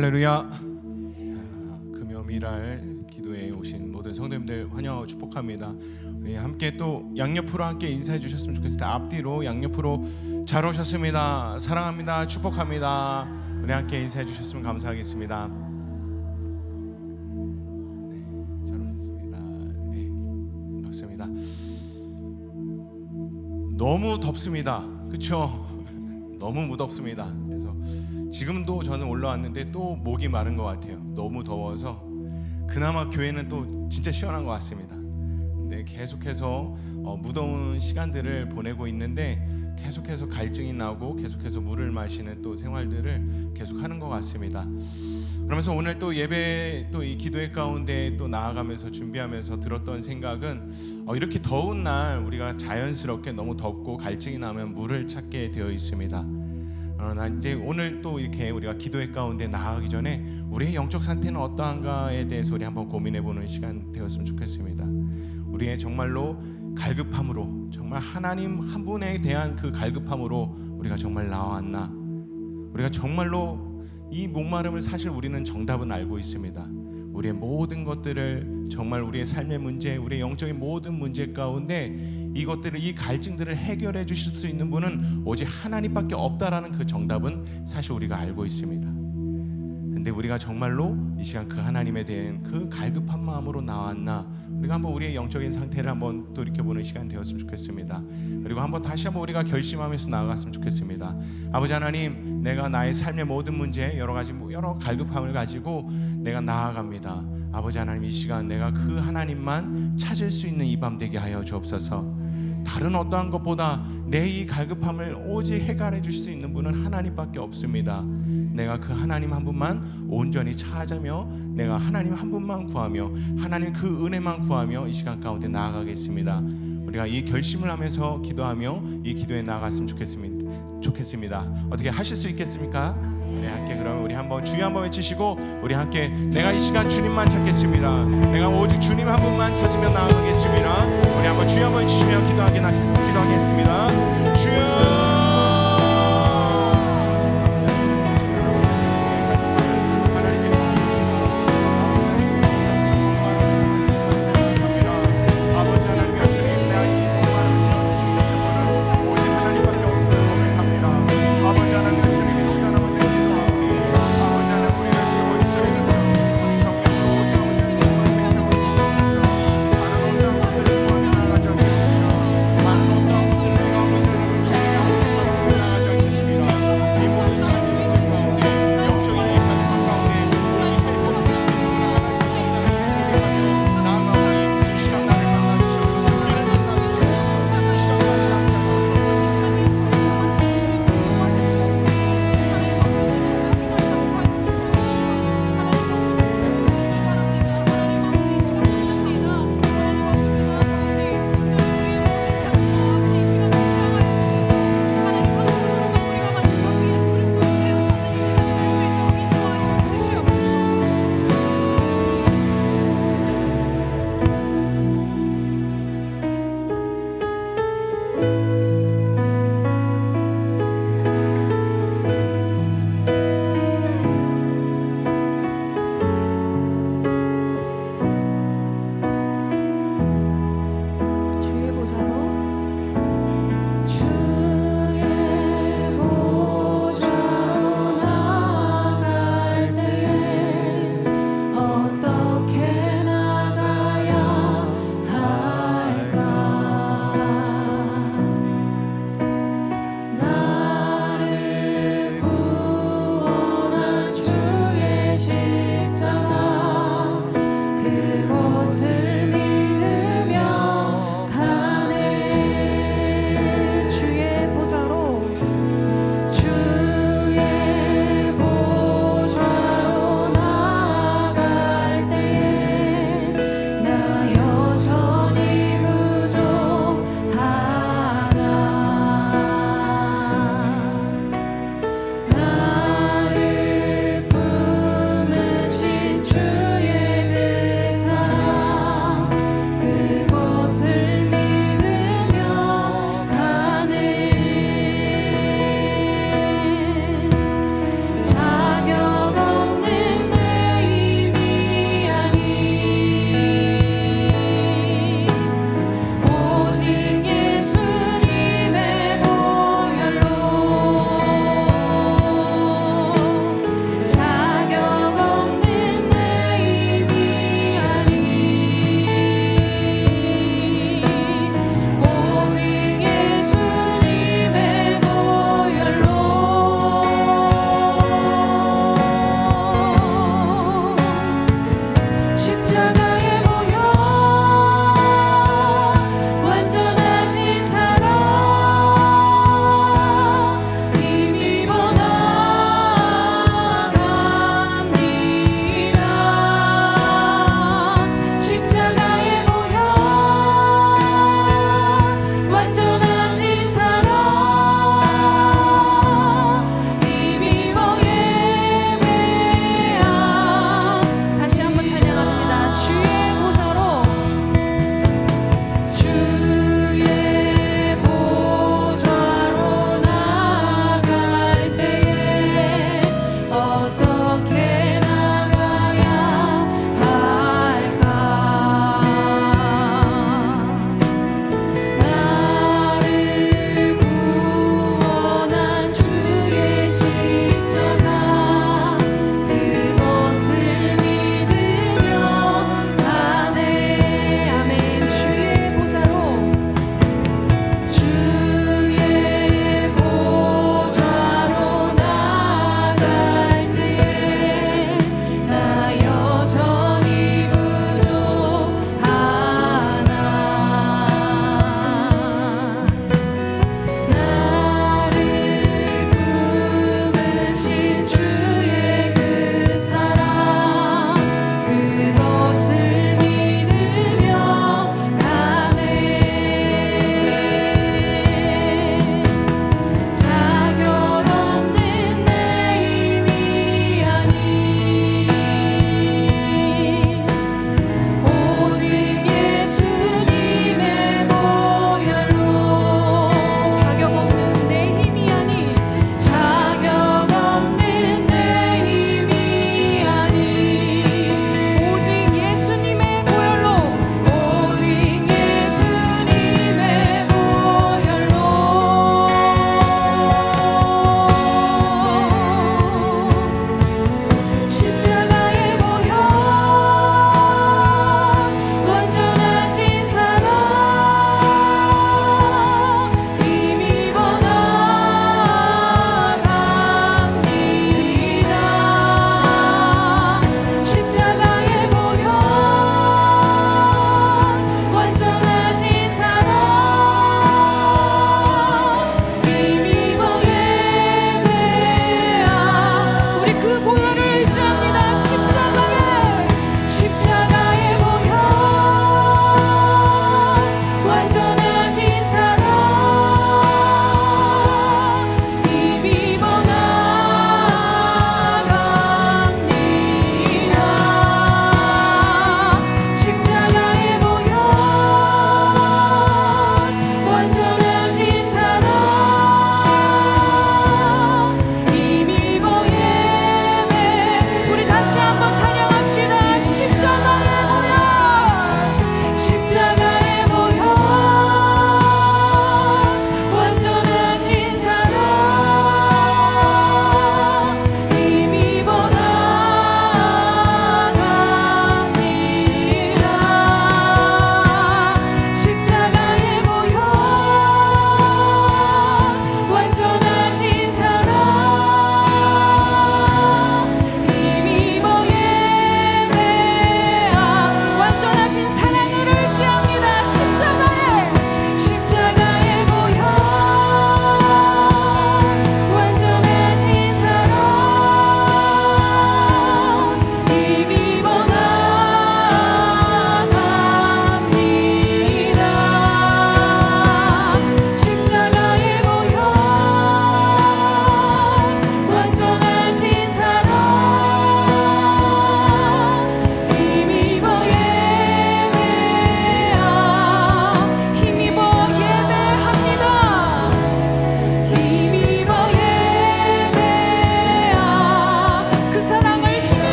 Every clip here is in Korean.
할렐루야. 자, 금요일날 기도에 오신 모든 성도님들 환영하고 축복합니다. 우리 함께 또 양옆으로 함께 인사해 주셨으면 좋겠습니다. 앞뒤로 양옆으로 잘 오셨습니다. 사랑합니다. 축복합니다. 우리 함께 인사해 주셨으면 감사하겠습니다. 네, 잘 오셨습니다. 네, 반갑습니다. 너무 덥습니다. 그렇죠? 너무 무덥습니다. 그래서 지금도 저는 올라왔는데 또 목이 마른 것 같아요. 너무 더워서. 그나마 교회는 또 진짜 시원한 것 같습니다. 근데 계속해서 무더운 시간들을 보내고 있는데 계속해서 갈증이 나고 계속해서 물을 마시는 또 생활들을 계속하는 것 같습니다. 그러면서 오늘 또 예배 또 이 기도회 가운데 또 나아가면서 준비하면서 들었던 생각은 이렇게 더운 날 우리가 자연스럽게 너무 덥고 갈증이 나면 물을 찾게 되어 있습니다. 그러나 이제 오늘 또 이렇게 우리가 기도회 가운데 나아가기 전에 우리의 영적 상태는 어떠한가에 대해서 우리 한번 고민해보는 시간 되었으면 좋겠습니다. 우리의 정말로 갈급함으로, 정말 하나님 한 분에 대한 그 갈급함으로 우리가 정말 나왔나? 우리가 정말로 이 목마름을 사실 우리는 정답은 알고 있습니다. 우리의 모든 것들을 정말 우리의 삶의 문제, 우리의 영적인 모든 문제 가운데 이것들을, 이 갈증들을 해결해 주실 수 있는 분은 오직 하나님밖에 없다라는 그 정답은 사실 우리가 알고 있습니다. 근데 우리가 정말로 이 시간 그 하나님에 대한 그 갈급한 마음으로 나왔나? 우리가 한번 우리의 영적인 상태를 한번 돌이켜보는 시간 되었으면 좋겠습니다. 그리고 한번 다시 한번 우리가 결심하면서 나아갔으면 좋겠습니다. 아버지 하나님, 내가 나의 삶의 모든 문제, 여러 가지 여러 갈급함을 가지고 내가 나아갑니다. 아버지 하나님, 이 시간 내가 그 하나님만 찾을 수 있는 이 밤 되게 하여 주옵소서. 다른 어떠한 것보다 내 이 갈급함을 오직 해결해 주실 수 있는 분은 하나님밖에 없습니다. 내가 그 하나님 한 분만 온전히 찾으며 내가 하나님 한 분만 구하며 하나님 그 은혜만 구하며 이 시간 가운데 나아가겠습니다. 우리가 이 결심을 하면서 기도하며 이 기도에 나아갔으면 좋겠습니다. 어떻게 하실 수 있겠습니까? 우리 함께 그러면 우리 한번 주여 한번 외치시고 우리 함께 내가 이 시간 주님만 찾겠습니다. 내가 오직 주님 한 분만 찾으며 나아가겠습니다. 우리 한번 주여 한번 외치시며 기도하겠습니다. 주여.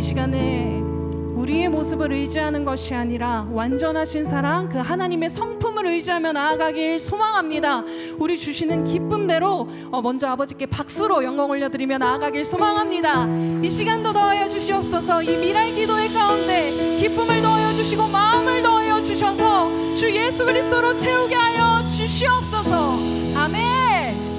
이 시간에 우리의 모습을 의지하는 것이 아니라 완전하신 사랑, 그 하나님의 성품을 의지하며 나아가길 소망합니다. 우리 주시는 기쁨대로 먼저 아버지께 박수로 영광 올려드리며 나아가길 소망합니다. 이 시간도 더하여 주시옵소서. 이 미랄 기도의 가운데 기쁨을 더하여 주시고 마음을 더하여 주셔서 주 예수 그리스도로 채우게 하여 주시옵소서. 아멘.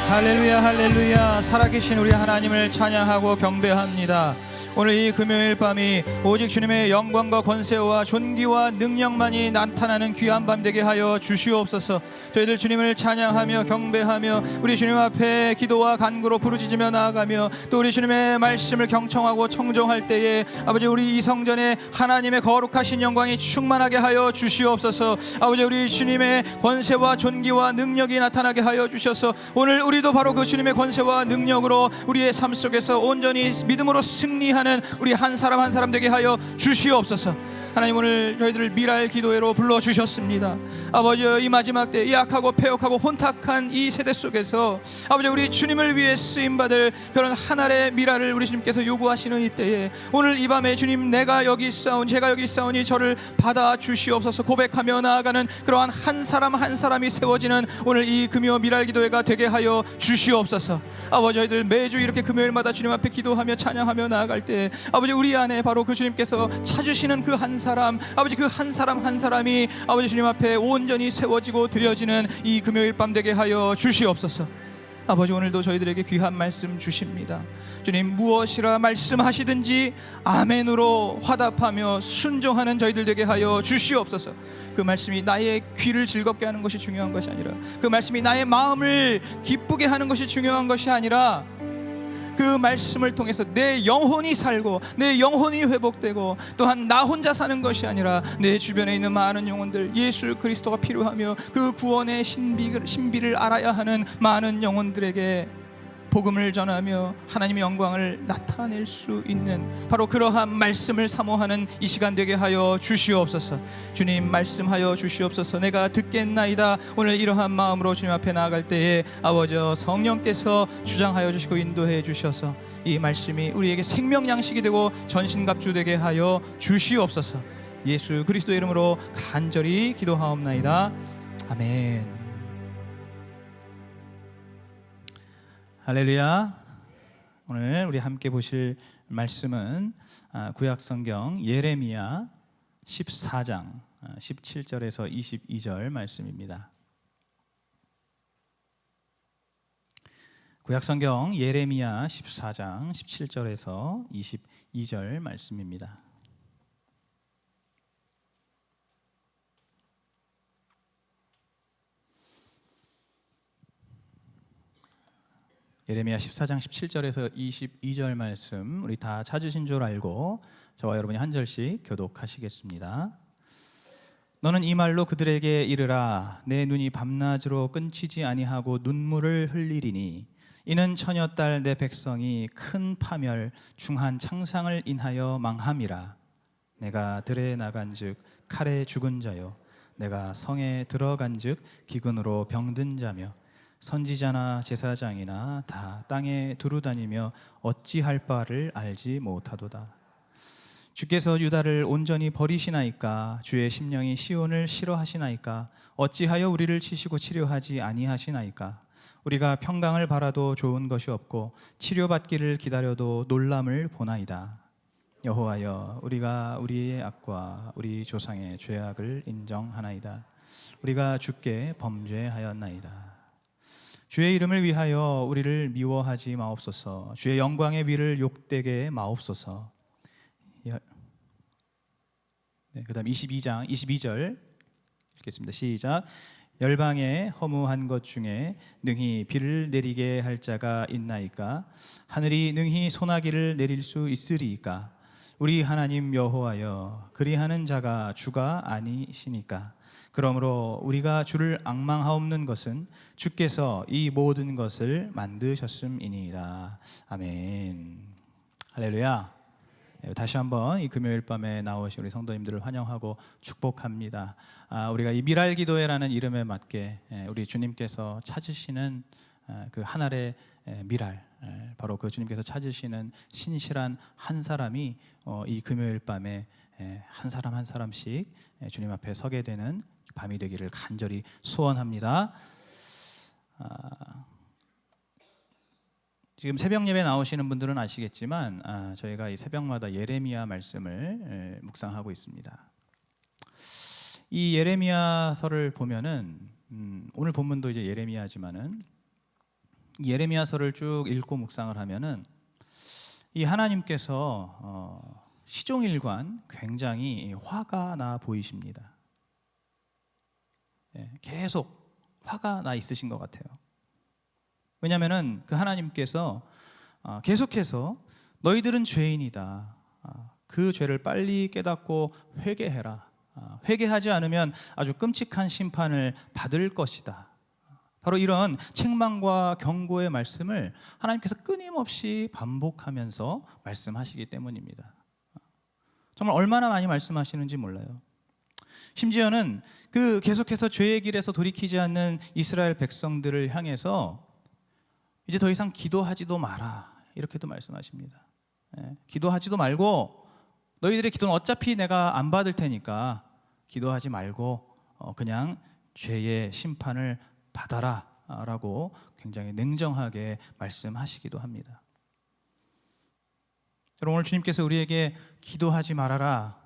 할렐루야 할렐루야. 살아계신 우리 하나님을 찬양하고 경배합니다. 오늘 이 금요일 밤이 오직 주님의 영광과 권세와 존귀와 능력만이 나타나는 귀한 밤 되게 하여 주시옵소서. 저희들 주님을 찬양하며 경배하며 우리 주님 앞에 기도와 간구로 부르짖으며 나아가며 또 우리 주님의 말씀을 경청하고 청종할 때에 아버지 우리 이 성전에 하나님의 거룩하신 영광이 충만하게 하여 주시옵소서. 아버지 우리 주님의 권세와 존귀와 능력이 나타나게 하여 주셔서 오늘 우리도 바로 그 주님의 권세와 능력으로 우리의 삶 속에서 온전히 믿음으로 승리하는 우리 한 사람 한 사람 되게 하여 주시옵소서. 하나님 오늘 저희들을 미랄 기도회로 불러주셨습니다. 아버지 이 마지막 때 약하고 패역하고 혼탁한 이 세대 속에서 아버지 우리 주님을 위해 쓰임받을 그런 하늘의 미랄을 우리 주님께서 요구하시는 이때에 오늘 이 밤에 주님 내가 여기 있사오니 제가 여기 있사오니 저를 받아 주시옵소서 고백하며 나아가는 그러한 한 사람 한 사람이 세워지는 오늘 이 금요 미랄 기도회가 되게 하여 주시옵소서. 아버지 저희들 매주 이렇게 금요일마다 주님 앞에 기도하며 찬양하며 나아갈 때 아버지 우리 안에 바로 그 주님께서 찾으시는 그 한 사람 아버지 그 한 사람 한 사람이 아버지 주님 앞에 온전히 세워지고 드려지는 이 금요일 밤 되게 하여 주시옵소서. 아버지 오늘도 저희들에게 귀한 말씀 주십니다. 주님 무엇이라 말씀하시든지 아멘으로 화답하며 순종하는 저희들 되게 하여 주시옵소서. 그 말씀이 나의 귀를 즐겁게 하는 것이 중요한 것이 아니라 그 말씀이 나의 마음을 기쁘게 하는 것이 중요한 것이 아니라 그 말씀을 통해서 내 영혼이 살고 내 영혼이 회복되고 또한 나 혼자 사는 것이 아니라 내 주변에 있는 많은 영혼들 예수 그리스도가 필요하며 그 구원의 신비를 알아야 하는 많은 영혼들에게 복음을 전하며 하나님의 영광을 나타낼 수 있는 바로 그러한 말씀을 사모하는 이 시간 되게 하여 주시옵소서. 주님 말씀하여 주시옵소서. 내가 듣겠나이다. 오늘 이러한 마음으로 주님 앞에 나아갈 때에 아버지 성령께서 주장하여 주시고 인도해 주셔서 이 말씀이 우리에게 생명 양식이 되고 전신갑주 되게 하여 주시옵소서. 예수 그리스도의 이름으로 간절히 기도하옵나이다. 아멘. 할렐루야. 오늘 우리 함께 보실 말씀은 구약성경 예레미야 14장 17절에서 22절 말씀입니다. 구약성경 예레미야 14장 17절에서 22절 말씀입니다. 예레미야 14장 17절에서 22절 말씀 우리 다 찾으신 줄 알고 저와 여러분이 한 절씩 교독하시겠습니다. 너는 이 말로 그들에게 이르라. 내 눈이 밤낮으로 끊치지 아니하고 눈물을 흘리리니 이는 처녀딸 내 백성이 큰 파멸 중한 창상을 인하여 망함이라. 내가 들에 나간즉 칼에 죽은 자요 내가 성에 들어간즉 기근으로 병든 자며 선지자나 제사장이나 다 땅에 두루다니며 어찌할 바를 알지 못하도다. 주께서 유다를 온전히 버리시나이까? 주의 심령이 시온을 싫어하시나이까? 어찌하여 우리를 치시고 치료하지 아니하시나이까? 우리가 평강을 바라도 좋은 것이 없고 치료받기를 기다려도 놀람을 보나이다. 여호와여, 우리가 우리의 악과 우리 조상의 죄악을 인정하나이다. 우리가 주께 범죄하였나이다. 주의 이름을 위하여 우리를 미워하지 마옵소서. 주의 영광의 위를 욕되게 마옵소서. 그다음 22장 22절 읽겠습니다. 시작. 열방에 허무한 것 중에 능히 비를 내리게 할 자가 있나이까? 하늘이 능히 소나기를 내릴 수 있으리이까? 우리 하나님 여호와여, 그리하는 자가 주가 아니시니까? 그러므로 우리가 주를 앙망하옵는 것은 주께서 이 모든 것을 만드셨음이니이다. 아멘. 할렐루야. 다시 한번 이 금요일 밤에 나오신 우리 성도님들을 환영하고 축복합니다. 우리가 이 미랄 기도회라는 이름에 맞게 우리 주님께서 찾으시는 그 하늘의 미랄, 바로 그 주님께서 찾으시는 신실한 한 사람이 이 금요일 밤에 한 사람 한 사람씩 주님 앞에 서게 되는 밤이 되기를 간절히 소원합니다. 지금 새벽 예배 나오시는 분들은 아시겠지만 저희가 이 새벽마다 예레미야 말씀을 묵상하고 있습니다. 이 예레미야서를 보면은 오늘 본문도 이제 예레미야지만은 이 예레미야서를 쭉 읽고 묵상을 하면은 이 하나님께서 시종일관 굉장히 화가 나 보이십니다. 계속 화가 나 있으신 것 같아요. 왜냐하면은 그 하나님께서 계속해서 너희들은 죄인이다. 그 죄를 빨리 깨닫고 회개해라. 회개하지 않으면 아주 끔찍한 심판을 받을 것이다. 바로 이런 책망과 경고의 말씀을 하나님께서 끊임없이 반복하면서 말씀하시기 때문입니다. 정말 얼마나 많이 말씀하시는지 몰라요. 심지어는 그 계속해서 죄의 길에서 돌이키지 않는 이스라엘 백성들을 향해서 이제 더 이상 기도하지도 마라, 이렇게도 말씀하십니다. 기도하지도 말고 너희들의 기도는 어차피 내가 안 받을 테니까 기도하지 말고 그냥 죄의 심판을 받아라 라고 굉장히 냉정하게 말씀하시기도 합니다. 여러분, 오늘 주님께서 우리에게 기도하지 말아라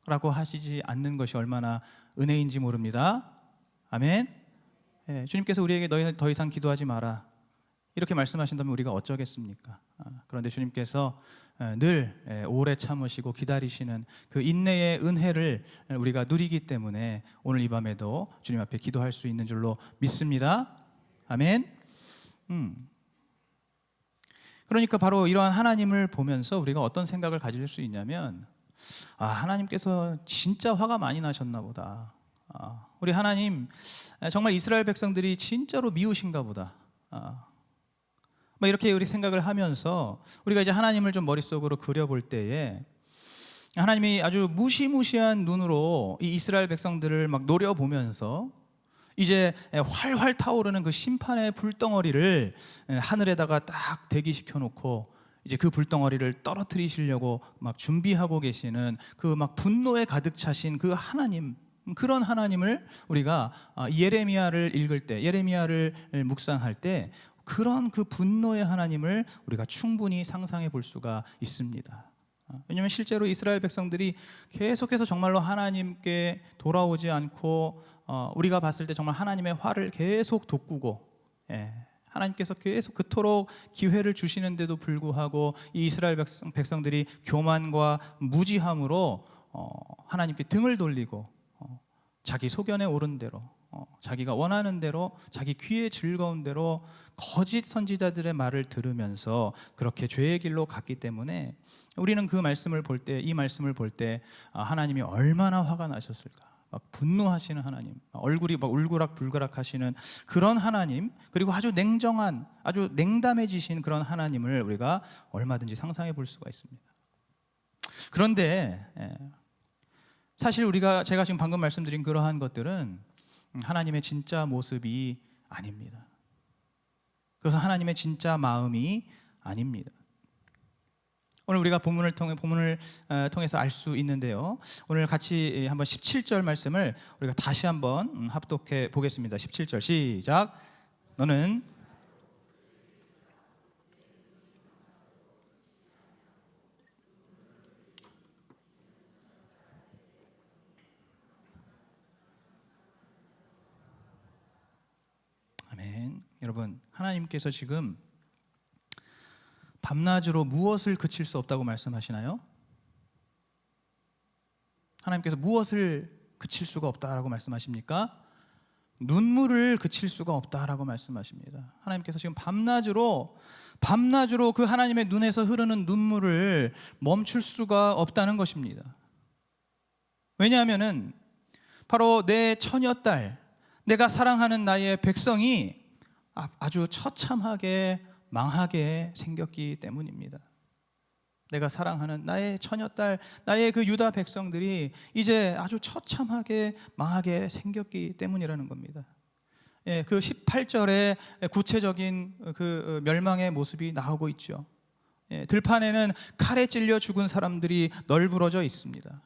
라고 하시지 않는 것이 얼마나 은혜인지 모릅니다. 아멘. 주님께서 우리에게 너희는 더 이상 기도하지 마라 이렇게 말씀하신다면 우리가 어쩌겠습니까? 그런데 주님께서 늘 오래 참으시고 기다리시는 그 인내의 은혜를 우리가 누리기 때문에 오늘 이 밤에도 주님 앞에 기도할 수 있는 줄로 믿습니다. 아멘. 그러니까 바로 이러한 하나님을 보면서 우리가 어떤 생각을 가질 수 있냐면, 하나님께서 진짜 화가 많이 나셨나 보다. 우리 하나님 정말 이스라엘 백성들이 진짜로 미우신가 보다. 이렇게 우리 생각을 하면서 우리가 이제 하나님을 좀 머릿속으로 그려볼 때에 하나님이 아주 무시무시한 눈으로 이 이스라엘 백성들을 막 노려보면서 이제 활활 타오르는 그 심판의 불덩어리를 하늘에다가 딱 대기시켜 놓고 이제 그 불덩어리를 떨어뜨리시려고 막 준비하고 계시는 그 막 분노에 가득 차신 그 하나님, 그런 하나님을 우리가 예레미야를 읽을 때, 예레미야를 묵상할 때 그런 그 분노의 하나님을 우리가 충분히 상상해 볼 수가 있습니다. 왜냐하면 실제로 이스라엘 백성들이 계속해서 정말로 하나님께 돌아오지 않고 우리가 봤을 때 정말 하나님의 화를 계속 돋구고, 하나님께서 계속 그토록 기회를 주시는데도 불구하고 이 이스라엘 백성들이 교만과 무지함으로 하나님께 등을 돌리고 자기 소견에 오른 대로, 자기가 원하는 대로, 자기 귀에 즐거운 대로 거짓 선지자들의 말을 들으면서 그렇게 죄의 길로 갔기 때문에 우리는 그 말씀을 볼 때, 이 말씀을 볼 때 하나님이 얼마나 화가 나셨을까, 막 분노하시는 하나님, 얼굴이 막 울그락불그락 하시는 그런 하나님, 그리고 아주 냉정한, 아주 냉담해지신 그런 하나님을 우리가 얼마든지 상상해 볼 수가 있습니다. 그런데 사실 제가 지금 방금 말씀드린 그러한 것들은 하나님의 진짜 모습이 아닙니다. 그것은 하나님의 진짜 마음이 아닙니다. 오늘 우리가 본문을 통해서 알 수 있는데요. 오늘 같이 한번 17절 말씀을 우리가 다시 한번 합독해 보겠습니다. 17절 시작. 너는 아멘. 여러분, 하나님께서 지금 밤낮으로 무엇을 그칠 수 없다고 말씀하시나요? 하나님께서 무엇을 그칠 수가 없다라고 말씀하십니까? 눈물을 그칠 수가 없다라고 말씀하십니다. 하나님께서 지금 밤낮으로 그 하나님의 눈에서 흐르는 눈물을 멈출 수가 없다는 것입니다. 왜냐하면은 바로 내 처녀딸, 내가 사랑하는 나의 백성이 아주 처참하게 망하게 생겼기 때문입니다. 내가 사랑하는 나의 처녀딸, 나의 그 유다 백성들이 이제 아주 처참하게 망하게 생겼기 때문이라는 겁니다. 그 18절에 구체적인 그 멸망의 모습이 나오고 있죠. 들판에는 칼에 찔려 죽은 사람들이 널브러져 있습니다.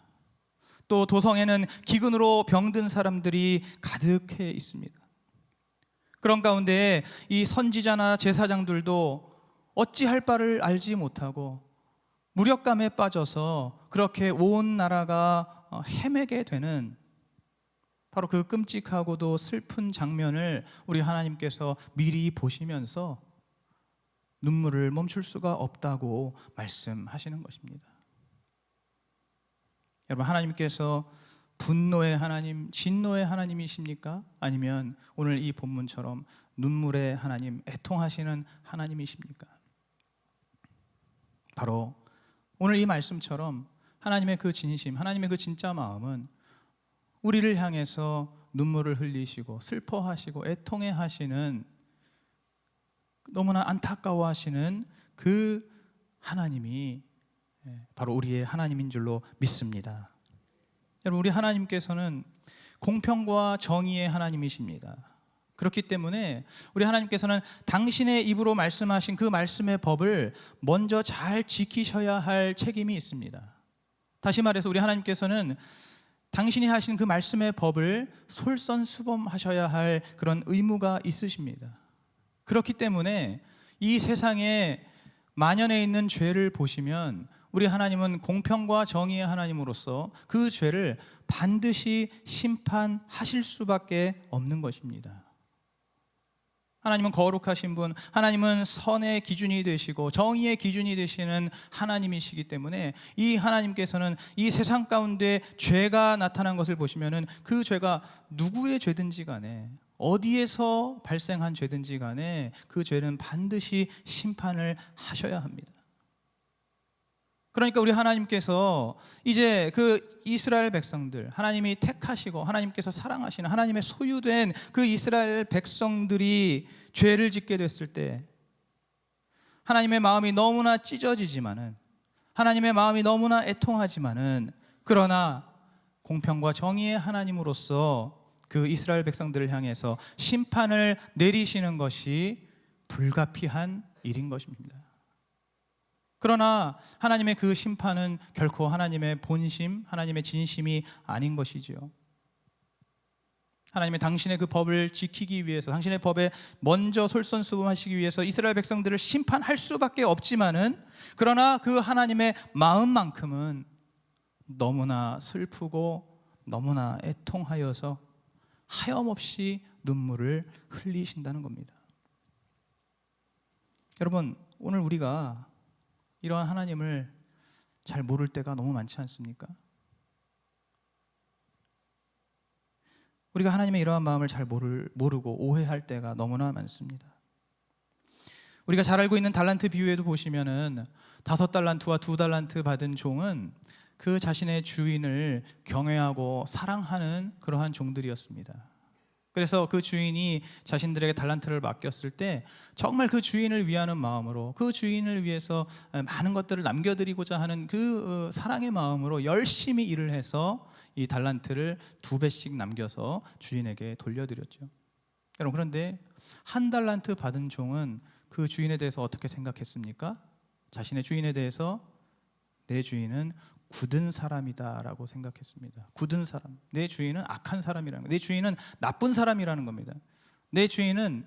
또 도성에는 기근으로 병든 사람들이 가득해 있습니다. 그런 가운데 이 선지자나 제사장들도 어찌할 바를 알지 못하고 무력감에 빠져서 그렇게 온 나라가 헤매게 되는 바로 그 끔찍하고도 슬픈 장면을 우리 하나님께서 미리 보시면서 눈물을 멈출 수가 없다고 말씀하시는 것입니다. 여러분, 하나님께서 분노의 하나님, 진노의 하나님이십니까? 아니면 오늘 이 본문처럼 눈물의 하나님, 애통하시는 하나님이십니까? 바로 오늘 이 말씀처럼 하나님의 그 진심, 하나님의 그 진짜 마음은 우리를 향해서 눈물을 흘리시고 슬퍼하시고 애통해 하시는, 너무나 안타까워하시는 그 하나님이 바로 우리의 하나님인 줄로 믿습니다. 여러분, 우리 하나님께서는 공평과 정의의 하나님이십니다. 그렇기 때문에 우리 하나님께서는 당신의 입으로 말씀하신 그 말씀의 법을 먼저 잘 지키셔야 할 책임이 있습니다. 다시 말해서 우리 하나님께서는 당신이 하신 그 말씀의 법을 솔선수범하셔야 할 그런 의무가 있으십니다. 그렇기 때문에 이 세상에 만연해 있는 죄를 보시면 우리 하나님은 공평과 정의의 하나님으로서 그 죄를 반드시 심판하실 수밖에 없는 것입니다. 하나님은 거룩하신 분, 하나님은 선의 기준이 되시고 정의의 기준이 되시는 하나님이시기 때문에 이 하나님께서는 이 세상 가운데 죄가 나타난 것을 보시면은 그 죄가 누구의 죄든지 간에, 어디에서 발생한 죄든지 간에 그 죄는 반드시 심판을 하셔야 합니다. 그러니까 우리 하나님께서 이제 그 이스라엘 백성들, 하나님이 택하시고 하나님께서 사랑하시는 하나님의 소유된 그 이스라엘 백성들이 죄를 짓게 됐을 때 하나님의 마음이 너무나 찢어지지만은, 하나님의 마음이 너무나 애통하지만은, 그러나 공평과 정의의 하나님으로서 그 이스라엘 백성들을 향해서 심판을 내리시는 것이 불가피한 일인 것입니다. 그러나 하나님의 그 심판은 결코 하나님의 본심, 하나님의 진심이 아닌 것이지요. 하나님의 당신의 그 법을 지키기 위해서, 당신의 법에 먼저 솔선수범하시기 위해서 이스라엘 백성들을 심판할 수밖에 없지만은, 그러나 그 하나님의 마음만큼은 너무나 슬프고 너무나 애통하여서 하염없이 눈물을 흘리신다는 겁니다. 여러분, 오늘 우리가 이러한 하나님을 잘 모를 때가 너무 많지 않습니까? 우리가 하나님의 이러한 마음을 잘 모르고 오해할 때가 너무나 많습니다. 우리가 잘 알고 있는 달란트 비유에도 보시면은 5달란트와 2달란트 받은 종은 그 자신의 주인을 경외하고 사랑하는 그러한 종들이었습니다. 그래서 그 주인이 자신들에게 달란트를 맡겼을 때 정말 그 주인을 위하는 마음으로, 그 주인을 위해서 많은 것들을 남겨드리고자 하는 그 사랑의 마음으로 열심히 일을 해서 이 달란트를 2배씩 남겨서 주인에게 돌려드렸죠. 여러분, 그런데 1달란트 받은 종은 그 주인에 대해서 어떻게 생각했습니까? 자신의 주인에 대해서 내 주인은 굳은 사람이다라고 생각했습니다. 굳은 사람, 내 주인은 악한 사람이라는 거, 내 주인은 나쁜 사람이라는 겁니다. 내 주인은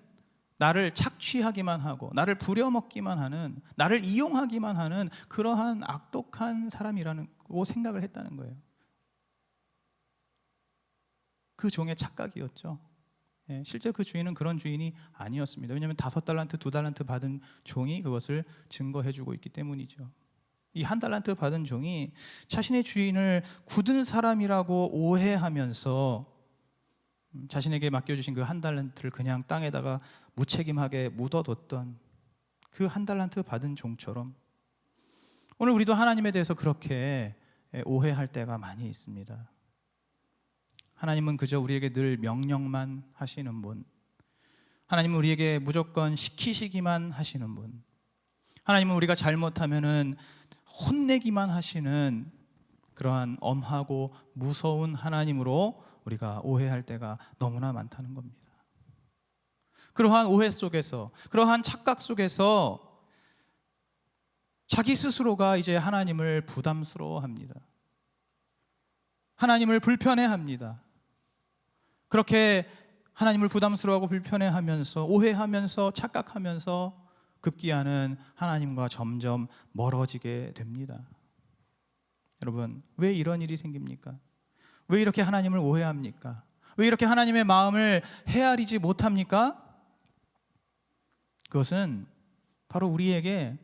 나를 착취하기만 하고 나를 부려먹기만 하는, 나를 이용하기만 하는 그러한 악독한 사람이라고 생각을 했다는 거예요. 그 종의 착각이었죠. 실제 그 주인은 그런 주인이 아니었습니다. 왜냐하면 5달란트, 2달란트 받은 종이 그것을 증거해주고 있기 때문이죠. 이 1달란트 받은 종이 자신의 주인을 굳은 사람이라고 오해하면서 자신에게 맡겨주신 그 1달란트를 그냥 땅에다가 무책임하게 묻어뒀던 그 1달란트 받은 종처럼 오늘 우리도 하나님에 대해서 그렇게 오해할 때가 많이 있습니다. 하나님은 그저 우리에게 늘 명령만 하시는 분, 하나님은 우리에게 무조건 시키시기만 하시는 분, 하나님은 우리가 잘못하면은 혼내기만 하시는 그러한 엄하고 무서운 하나님으로 우리가 오해할 때가 너무나 많다는 겁니다. 그러한 오해 속에서, 그러한 착각 속에서 자기 스스로가 이제 하나님을 부담스러워합니다. 하나님을 불편해합니다. 그렇게 하나님을 부담스러워하고 불편해하면서, 오해하면서, 착각하면서 급기야는 하나님과 점점 멀어지게 됩니다. 여러분, 왜 이런 일이 생깁니까? 왜 이렇게 하나님을 오해합니까? 왜 이렇게 하나님의 마음을 헤아리지 못합니까? 그것은 바로 우리에게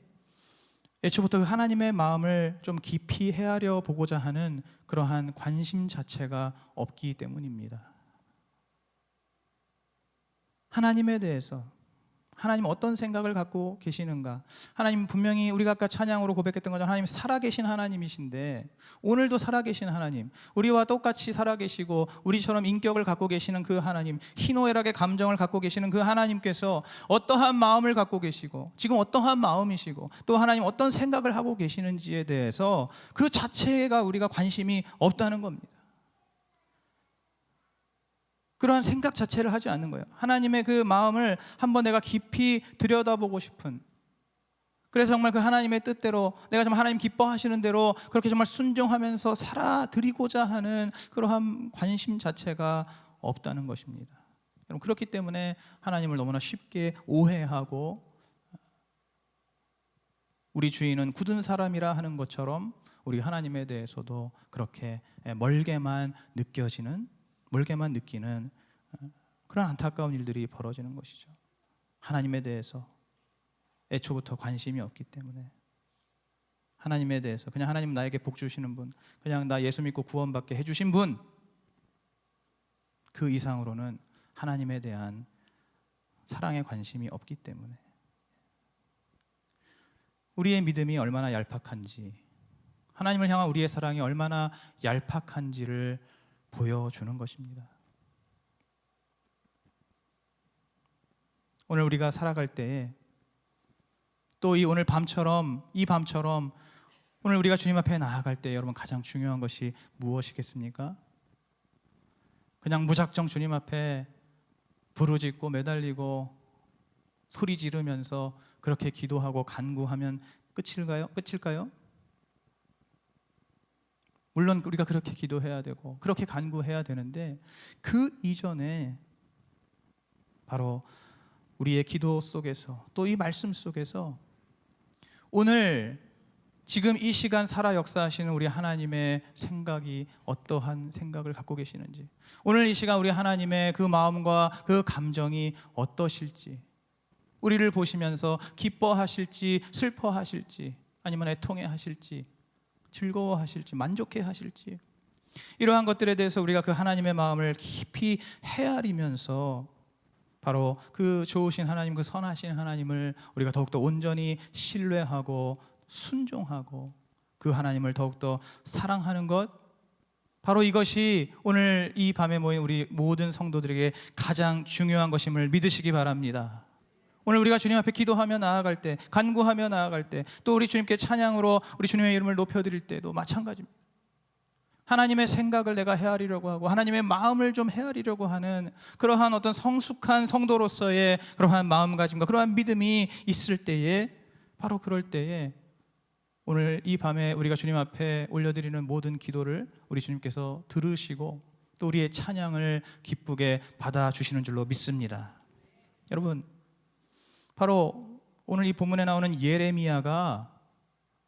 애초부터 그 하나님의 마음을 좀 깊이 헤아려 보고자 하는 그러한 관심 자체가 없기 때문입니다. 하나님에 대해서 하나님 어떤 생각을 갖고 계시는가? 하나님 분명히 우리가 아까 찬양으로 고백했던 것처럼 하나님 살아계신 하나님이신데 오늘도 살아계신 하나님, 우리와 똑같이 살아계시고 우리처럼 인격을 갖고 계시는 그 하나님, 희노애락의 감정을 갖고 계시는 그 하나님께서 어떠한 마음을 갖고 계시고 지금 어떠한 마음이시고 또 하나님 어떤 생각을 하고 계시는지에 대해서 그 자체가 우리가 관심이 없다는 겁니다. 그러한 생각 자체를 하지 않는 거예요. 하나님의 그 마음을 한번 내가 깊이 들여다보고 싶은, 그래서 정말 그 하나님의 뜻대로 내가 정말 하나님 기뻐하시는 대로 그렇게 정말 순종하면서 살아드리고자 하는 그러한 관심 자체가 없다는 것입니다. 여러분, 그렇기 때문에 하나님을 너무나 쉽게 오해하고 우리 주인은 굳은 사람이라 하는 것처럼 우리 하나님에 대해서도 그렇게 멀게만 느끼는 그런 안타까운 일들이 벌어지는 것이죠. 하나님에 대해서 애초부터 관심이 없기 때문에, 하나님에 대해서 그냥 하나님 나에게 복 주시는 분, 그냥 나 예수 믿고 구원받게 해주신 분, 그 이상으로는 하나님에 대한 사랑에 관심이 없기 때문에 우리의 믿음이 얼마나 얄팍한지, 하나님을 향한 우리의 사랑이 얼마나 얄팍한지를 보여주는 것입니다. 오늘 우리가 살아갈 때에 또 오늘 밤처럼 오늘 우리가 주님 앞에 나아갈 때 여러분 가장 중요한 것이 무엇이겠습니까? 그냥 무작정 주님 앞에 부르짖고 매달리고 소리 지르면서 그렇게 기도하고 간구하면 끝일까요? 물론 우리가 그렇게 기도해야 되고 그렇게 간구해야 되는데 그 이전에 바로 우리의 기도 속에서 또 이 말씀 속에서 오늘 지금 이 시간 살아 역사하시는 우리 하나님의 생각이 어떠한 생각을 갖고 계시는지, 오늘 이 시간 우리 하나님의 그 마음과 그 감정이 어떠실지, 우리를 보시면서 기뻐하실지 슬퍼하실지 아니면 애통해하실지 즐거워하실지 만족해하실지, 이러한 것들에 대해서 우리가 그 하나님의 마음을 깊이 헤아리면서 바로 그 좋으신 하나님, 그 선하신 하나님을 우리가 더욱더 온전히 신뢰하고 순종하고 그 하나님을 더욱더 사랑하는 것, 바로 이것이 오늘 이 밤에 모인 우리 모든 성도들에게 가장 중요한 것임을 믿으시기 바랍니다. 오늘 우리가 주님 앞에 기도하며 나아갈 때, 간구하며 나아갈 때, 또 우리 주님께 찬양으로 우리 주님의 이름을 높여드릴 때도 마찬가지입니다. 하나님의 생각을 내가 헤아리려고 하고 하나님의 마음을 좀 헤아리려고 하는 그러한 어떤 성숙한 성도로서의 그러한 마음가짐과 그러한 믿음이 있을 때에, 바로 그럴 때에 오늘 이 밤에 우리가 주님 앞에 올려드리는 모든 기도를 우리 주님께서 들으시고 또 우리의 찬양을 기쁘게 받아주시는 줄로 믿습니다. 여러분, 바로 오늘 이 본문에 나오는 예레미야가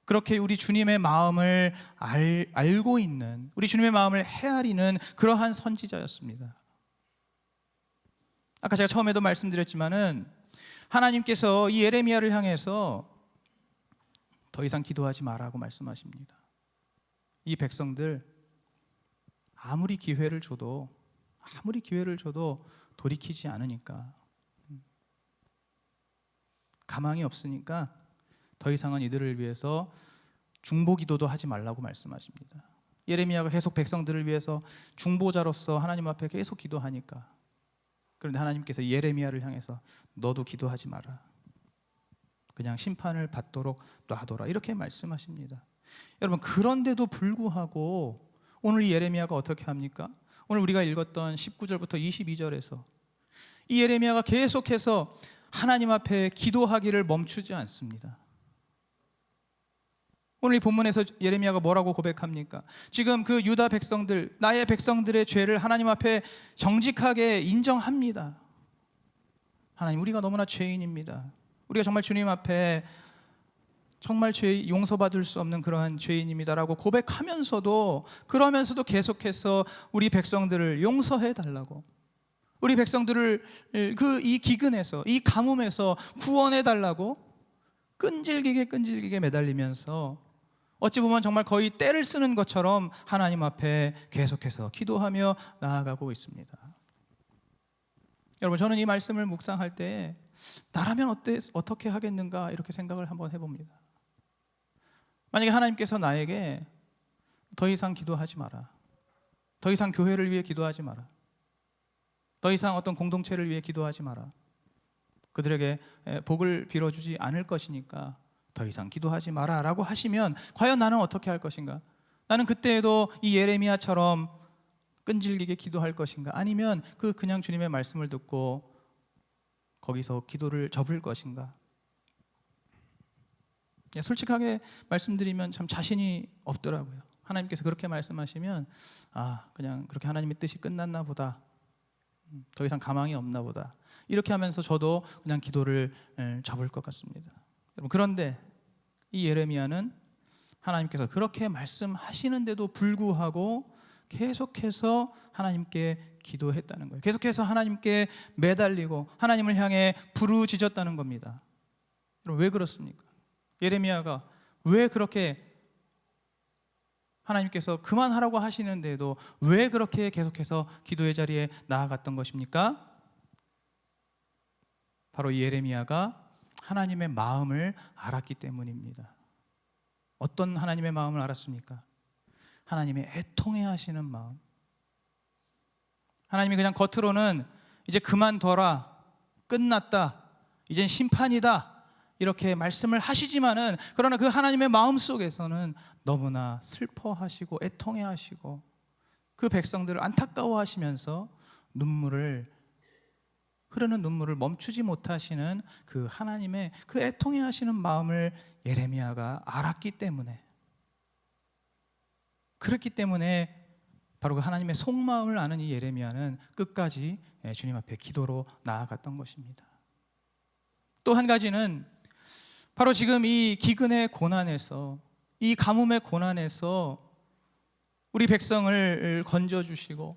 그렇게 우리 주님의 마음을 알고 있는, 우리 주님의 마음을 헤아리는 그러한 선지자였습니다. 아까 제가 처음에도 말씀드렸지만은 하나님께서 이 예레미야를 향해서 더 이상 기도하지 마라고 말씀하십니다. 이 백성들 아무리 기회를 줘도 돌이키지 않으니까, 가망이 없으니까 더 이상은 이들을 위해서 중보기도도 하지 말라고 말씀하십니다. 예레미야가 계속 백성들을 위해서 중보자로서 하나님 앞에 계속 기도하니까, 그런데 하나님께서 예레미야를 향해서 너도 기도하지 마라, 그냥 심판을 받도록 놔둬라, 이렇게 말씀하십니다. 여러분, 그런데도 불구하고 오늘 이 예레미야가 어떻게 합니까? 오늘 우리가 읽었던 19절부터 22절에서 이 예레미야가 계속해서 하나님 앞에 기도하기를 멈추지 않습니다. 오늘 이 본문에서 예레미야가 뭐라고 고백합니까? 지금 그 유다 백성들, 나의 백성들의 죄를 하나님 앞에 정직하게 인정합니다. 하나님, 우리가 너무나 죄인입니다. 우리가 정말 주님 앞에 정말 죄 용서받을 수 없는 그러한 죄인입니다라고 고백하면서도 그러면서도 계속해서 우리 백성들을 용서해 달라고, 우리 백성들을 그 이 기근에서, 이 가뭄에서 구원해 달라고 끈질기게 매달리면서 어찌 보면 정말 거의 떼를 쓰는 것처럼 하나님 앞에 계속해서 기도하며 나아가고 있습니다. 여러분, 저는 이 말씀을 묵상할 때 나라면 어떻게 하겠는가 이렇게 생각을 한번 해봅니다. 만약에 하나님께서 나에게 더 이상 기도하지 마라, 더 이상 교회를 위해 기도하지 마라, 더 이상 어떤 공동체를 위해 기도하지 마라, 그들에게 복을 빌어주지 않을 것이니까 더 이상 기도하지 마라 라고 하시면 과연 나는 어떻게 할 것인가? 나는 그때에도 이 예레미야처럼 끈질기게 기도할 것인가? 아니면 그냥 주님의 말씀을 듣고 거기서 기도를 접을 것인가? 솔직하게 말씀드리면 참 자신이 없더라고요. 하나님께서 그렇게 말씀하시면 그냥 그렇게 하나님의 뜻이 끝났나 보다, 더 이상 가망이 없나 보다, 이렇게 하면서 저도 그냥 기도를 접을 것 같습니다. 여러분, 그런데 이 예레미야는 하나님께서 그렇게 말씀하시는데도 불구하고 계속해서 하나님께 기도했다는 거예요. 계속해서 하나님께 매달리고 하나님을 향해 부르짖었다는 겁니다. 여러분, 왜 그렇습니까? 예레미야가 왜 그렇게 하나님께서 그만하라고 하시는데도 왜 그렇게 계속해서 기도의 자리에 나아갔던 것입니까? 바로 예레미야가 하나님의 마음을 알았기 때문입니다. 어떤 하나님의 마음을 알았습니까? 하나님의 애통해 하시는 마음. 하나님이 그냥 겉으로는 이제 그만둬라, 끝났다, 이젠 심판이다 이렇게 말씀을 하시지만은, 그러나 그 하나님의 마음 속에서는 너무나 슬퍼하시고 애통해 하시고 그 백성들을 안타까워하시면서 흐르는 눈물을 멈추지 못하시는 그 하나님의 그 애통해 하시는 마음을 예레미야가 알았기 때문에, 그렇기 때문에 바로 그 하나님의 속마음을 아는 이 예레미야는 끝까지 주님 앞에 기도로 나아갔던 것입니다. 또 한 가지는 바로 지금 이 기근의 고난에서, 이 가뭄의 고난에서 우리 백성을 건져주시고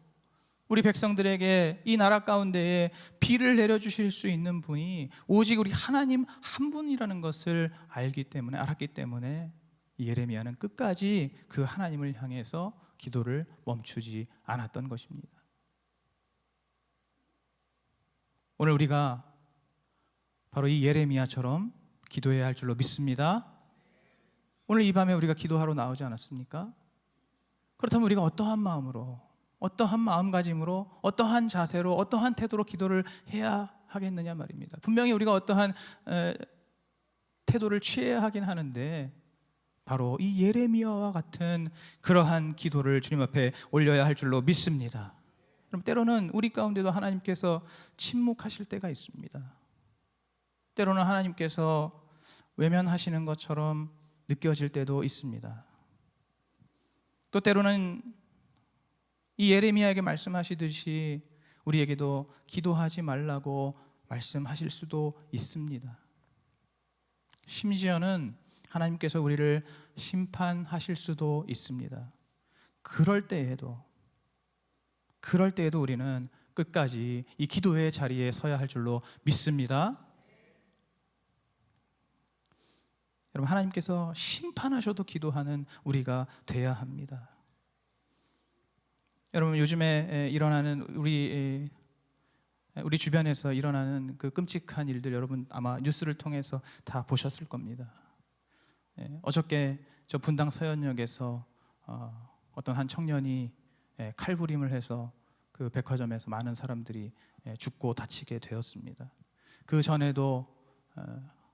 우리 백성들에게 이 나라 가운데에 비를 내려주실 수 있는 분이 오직 우리 하나님 한 분이라는 것을 알았기 때문에 예레미야는 끝까지 그 하나님을 향해서 기도를 멈추지 않았던 것입니다. 오늘 우리가 바로 이 예레미야처럼 기도해야 할 줄로 믿습니다. 오늘 이 밤에 우리가 기도하러 나오지 않았습니까? 그렇다면 우리가 어떠한 마음으로, 어떠한 마음가짐으로, 어떠한 자세로, 어떠한 태도로 기도를 해야 하겠느냐 말입니다. 분명히 우리가 어떠한 태도를 취해야 하긴 하는데 바로 이 예레미야와 같은 그러한 기도를 주님 앞에 올려야 할 줄로 믿습니다. 그럼 때로는 우리 가운데도 하나님께서 침묵하실 때가 있습니다. 때로는 하나님께서 외면하시는 것처럼 느껴질 때도 있습니다. 또 때로는 이 예레미야에게 말씀하시듯이 우리에게도 기도하지 말라고 말씀하실 수도 있습니다. 심지어는 하나님께서 우리를 심판하실 수도 있습니다. 그럴 때에도 우리는 끝까지 이 기도의 자리에 서야 할 줄로 믿습니다. 여러분, 하나님께서 심판하셔도 기도하는 우리가 돼야 합니다. 여러분, 요즘에 일어나는 우리 주변에서 일어나는 그 끔찍한 일들 여러분 아마 뉴스를 통해서 다 보셨을 겁니다. 어저께 저 분당 서현역에서 어떤 한 청년이 칼부림을 해서 그 백화점에서 많은 사람들이 죽고 다치게 되었습니다. 그 전에도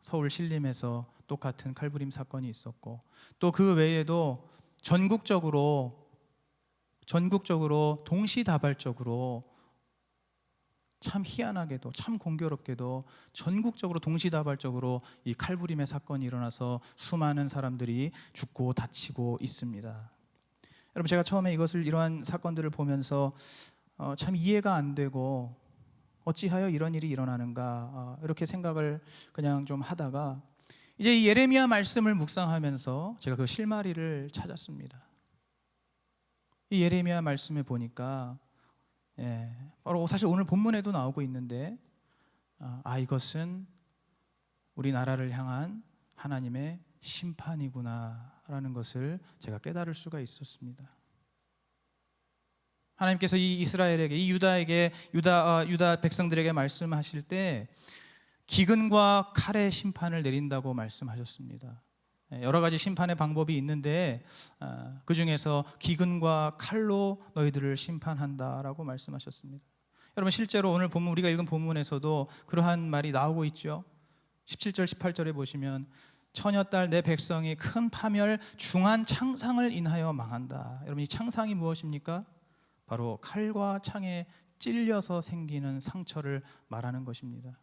서울 신림에서 똑같은 칼부림 사건이 있었고, 또 그 외에도 전국적으로 동시다발적으로 참 희한하게도 참 공교롭게도 전국적으로 동시다발적으로 이 칼부림의 사건이 일어나서 수많은 사람들이 죽고 다치고 있습니다. 여러분, 제가 처음에 이러한 사건들을 보면서 참 이해가 안 되고 어찌하여 이런 일이 일어나는가 이렇게 생각을 그냥 좀 하다가 이제 이 예레미야 말씀을 묵상하면서 제가 그 실마리를 찾았습니다. 이 예레미야 말씀에 보니까 바로 사실 오늘 본문에도 나오고 있는데 이것은 우리나라를 향한 하나님의 심판이구나라는 것을 제가 깨달을 수가 있었습니다. 하나님께서 이 이스라엘에게, 이 유다에게, 유다 백성들에게 말씀하실 때 기근과 칼의 심판을 내린다고 말씀하셨습니다. 여러 가지 심판의 방법이 있는데 그 중에서 기근과 칼로 너희들을 심판한다라고 말씀하셨습니다. 여러분, 실제로 오늘 본문, 우리가 읽은 본문에서도 그러한 말이 나오고 있죠. 17절 18절에 보시면 처녀 딸 내 백성이 큰 파멸 중한 창상을 인하여 망한다. 여러분, 이 창상이 무엇입니까? 바로 칼과 창에 찔려서 생기는 상처를 말하는 것입니다.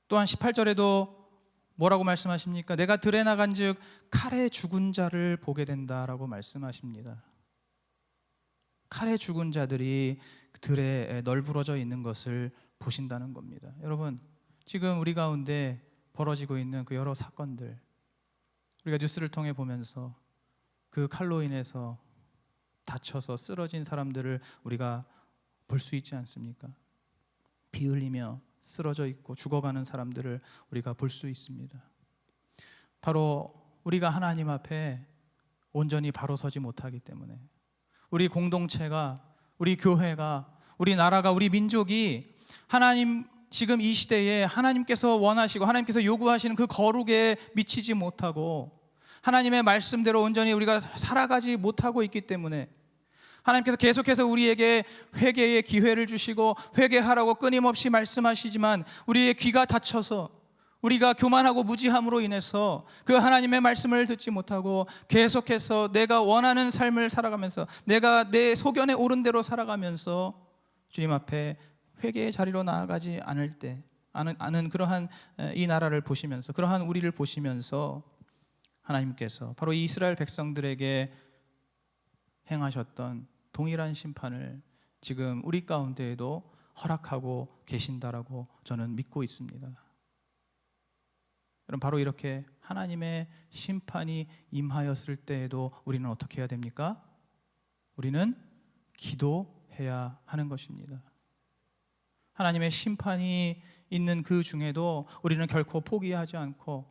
또한 18절에도 뭐라고 말씀하십니까? 내가 들에 나간즉 칼에 죽은 자를 보게 된다라고 말씀하십니다. 칼에 죽은 자들이 들에 널브러져 있는 것을 보신다는 겁니다. 여러분, 지금 우리 가운데 벌어지고 있는 그 여러 사건들, 우리가 뉴스를 통해 보면서 그 칼로 인해서 다쳐서 쓰러진 사람들을 우리가 볼 수 있지 않습니까? 피 흘리며 쓰러져 있고 죽어가는 사람들을 우리가 볼 수 있습니다. 바로 우리가 하나님 앞에 온전히 바로 서지 못하기 때문에, 우리 공동체가, 우리 교회가, 우리 나라가, 우리 민족이 하나님, 지금 이 시대에 하나님께서 원하시고 하나님께서 요구하시는 그 거룩에 미치지 못하고 하나님의 말씀대로 온전히 우리가 살아가지 못하고 있기 때문에 하나님께서 계속해서 우리에게 회개의 기회를 주시고 회개하라고 끊임없이 말씀하시지만 우리의 귀가 닫혀서 우리가 교만하고 무지함으로 인해서 그 하나님의 말씀을 듣지 못하고 계속해서 내가 원하는 삶을 살아가면서 내가 내 소견에 옳은 대로 살아가면서 주님 앞에 회개의 자리로 나아가지 않을 때, 아는 그러한 이 나라를 보시면서, 그러한 우리를 보시면서 하나님께서 바로 이 이스라엘 백성들에게 행하셨던 동일한 심판을 지금 우리 가운데에도 허락하고 계신다라고 저는 믿고 있습니다. 여러분, 바로 이렇게 하나님의 심판이 임하였을 때에도 우리는 어떻게 해야 됩니까? 우리는 기도해야 하는 것입니다. 하나님의 심판이 있는 그 중에도 우리는 결코 포기하지 않고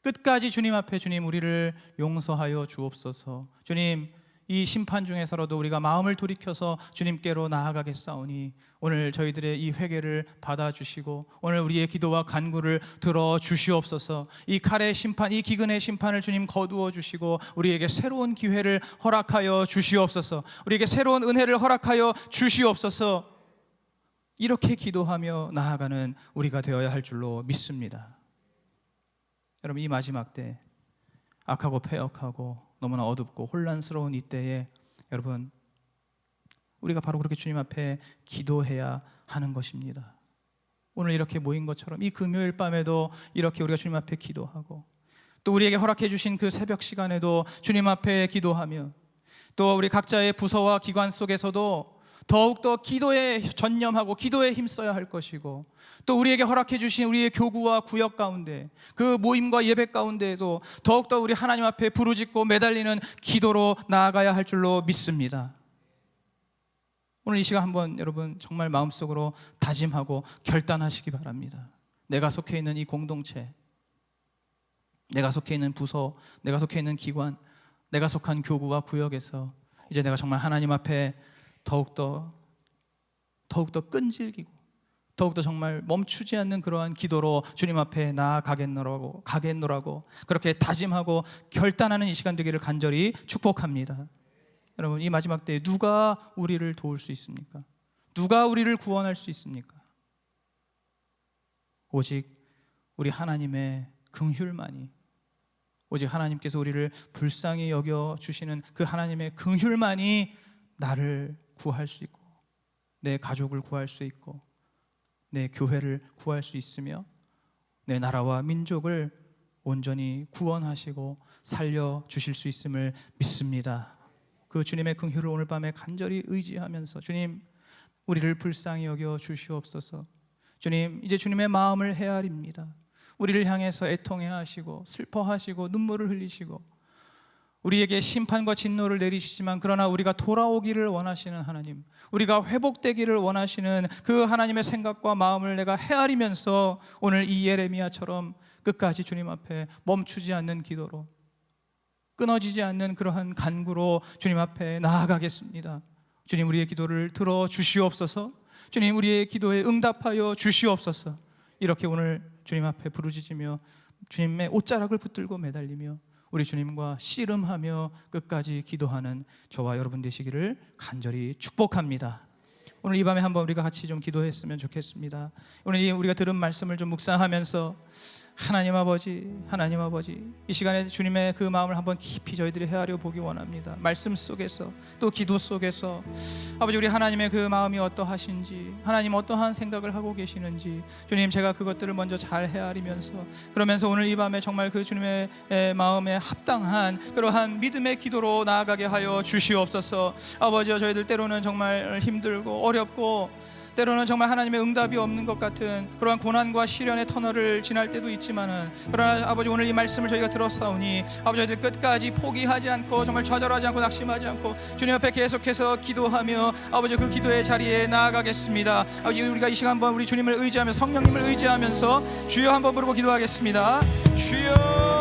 끝까지 주님 앞에, 주님 우리를 용서하여 주옵소서, 주님 이 심판 중에서라도 우리가 마음을 돌이켜서 주님께로 나아가겠사오니 오늘 저희들의 이 회개를 받아주시고 오늘 우리의 기도와 간구를 들어주시옵소서. 이 칼의 심판, 이 기근의 심판을 주님 거두어 주시고 우리에게 새로운 기회를 허락하여 주시옵소서. 우리에게 새로운 은혜를 허락하여 주시옵소서. 이렇게 기도하며 나아가는 우리가 되어야 할 줄로 믿습니다. 여러분, 이 마지막 때 악하고 패역하고 너무나 어둡고 혼란스러운 이때에 여러분, 우리가 바로 그렇게 주님 앞에 기도해야 하는 것입니다. 오늘 이렇게 모인 것처럼 이 금요일 밤에도 이렇게 우리가 주님 앞에 기도하고 또 우리에게 허락해 주신 그 새벽 시간에도 주님 앞에 기도하며 또 우리 각자의 부서와 기관 속에서도 더욱더 기도에 전념하고 기도에 힘써야 할 것이고 또 우리에게 허락해 주신 우리의 교구와 구역 가운데 그 모임과 예배 가운데에도 더욱더 우리 하나님 앞에 부르짖고 매달리는 기도로 나아가야 할 줄로 믿습니다. 오늘 이 시간 한번 여러분 정말 마음속으로 다짐하고 결단하시기 바랍니다. 내가 속해 있는 이 공동체, 내가 속해 있는 부서, 내가 속해 있는 기관, 내가 속한 교구와 구역에서 이제 내가 정말 하나님 앞에 더욱더 끈질기고 더욱더 정말 멈추지 않는 그러한 기도로 주님 앞에 나아가겠노라고 그렇게 다짐하고 결단하는 이 시간 되기를 간절히 축복합니다. 여러분, 이 마지막 때에 누가 우리를 도울 수 있습니까? 누가 우리를 구원할 수 있습니까? 오직 우리 하나님의 긍휼만이, 오직 하나님께서 우리를 불쌍히 여겨주시는 그 하나님의 긍휼만이 나를 구할 수 있고 내 가족을 구할 수 있고 내 교회를 구할 수 있으며 내 나라와 민족을 온전히 구원하시고 살려주실 수 있음을 믿습니다. 그 주님의 긍휼을 오늘 밤에 간절히 의지하면서 주님 우리를 불쌍히 여겨 주시옵소서. 주님, 이제 주님의 마음을 헤아립니다. 우리를 향해서 애통해하시고 슬퍼하시고 눈물을 흘리시고 우리에게 심판과 진노를 내리시지만 그러나 우리가 돌아오기를 원하시는 하나님, 우리가 회복되기를 원하시는 그 하나님의 생각과 마음을 내가 헤아리면서 오늘 이 예레미야처럼 끝까지 주님 앞에 멈추지 않는 기도로, 끊어지지 않는 그러한 간구로 주님 앞에 나아가겠습니다. 주님, 우리의 기도를 들어 주시옵소서. 주님, 우리의 기도에 응답하여 주시옵소서. 이렇게 오늘 주님 앞에 부르짖으며 주님의 옷자락을 붙들고 매달리며 우리 주님과 씨름하며 끝까지 기도하는 저와 여러분 되시기를 간절히 축복합니다. 오늘 이 밤에 한번 우리가 같이 좀 기도했으면 좋겠습니다. 오늘 우리가 들은 말씀을 좀 묵상하면서 하나님 아버지, 하나님 아버지, 이 시간에 주님의 그 마음을 한번 깊이 저희들이 헤아려 보기 원합니다. 말씀 속에서 또 기도 속에서 아버지, 우리 하나님의 그 마음이 어떠하신지, 하나님 어떠한 생각을 하고 계시는지 주님, 제가 그것들을 먼저 잘 헤아리면서 그러면서 오늘 이 밤에 정말 그 주님의 마음에 합당한 그러한 믿음의 기도로 나아가게 하여 주시옵소서. 아버지여, 저희들 때로는 정말 힘들고 어렵고 때로는 정말 하나님의 응답이 없는 것 같은 그러한 고난과 시련의 터널을 지날 때도 있지만은, 그러나 아버지, 오늘 이 말씀을 저희가 들었사오니 아버지, 저희들 끝까지 포기하지 않고 정말 좌절하지 않고 낙심하지 않고 주님 앞에 계속해서 기도하며 아버지 그 기도의 자리에 나아가겠습니다. 아버지, 우리가 이 시간 한번 우리 주님을 의지하며 성령님을 의지하면서 주여 한번 부르고 기도하겠습니다. 주여.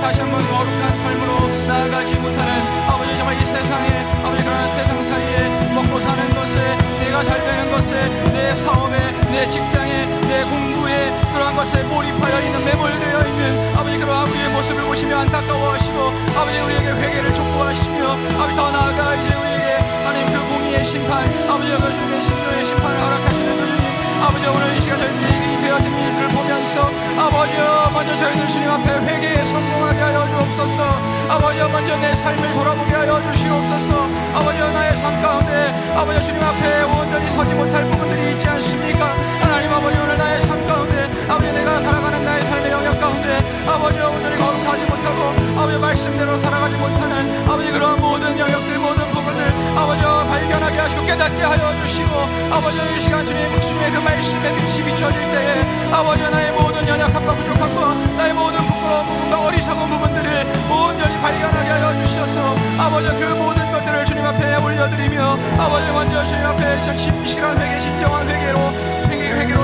다시 한번 거룩한 삶으로 나아가지 못하는 아버지, 정말 이 세상에 아버지 그러한 세상살이에 먹고 사는 것에, 내가 잘 되는 것에, 내 사업에, 내 직장에, 내 공부에 그러한 것에 몰입하여 있는, 매몰되어 있는 아버지 그러한 우리의 모습을 보시며 안타까워하시고 아버지 우리에게 회개를 촉구하시며 아버지 더 나아가 이제 우리에게 하나님 그 공의의 심판, 아버지 그 주님의 신노의 심판을 허락하시는 주님, 아버지 오늘 이 시간 저희들이 되어진 일들을 보면서 아버지여, 먼저 저희들 주님 앞에 회개에 성공하게 하여 주옵소서. 아버지여, 먼저 내 삶을 돌아보게 하여 주시옵소서. 아버지여, 나의 삶 가운데 아버지여 주님 앞에 온전히 서지 못할 부분들이 있지 않습니까? 하나님 아버지, 오늘 나의 삶 가운데 아버지 내가 살아가는 나의 삶의 영역 가운데 아버지여 온전히 거룩하지 못하고 아버지 말씀대로 살아가지 못하는 아버지 그러한 모든 영역들, 모든 부분을 아버지여 발견하게 하시고 깨닫게 하여 주시고 아버지여, 이 시간 주님의 그 말씀에 빛이 비춰질 때에 아버지여, 나의 모든 연약함과 부족함과 나의 모든 부끄러운 부분과 어리석은 부분들을 온전히 발견하게 하여 주셔서 아버지여 그 모든 것들을 주님 앞에 올려드리며 아버지 먼저 주님 앞에서 진실한 회개, 진정한 회개로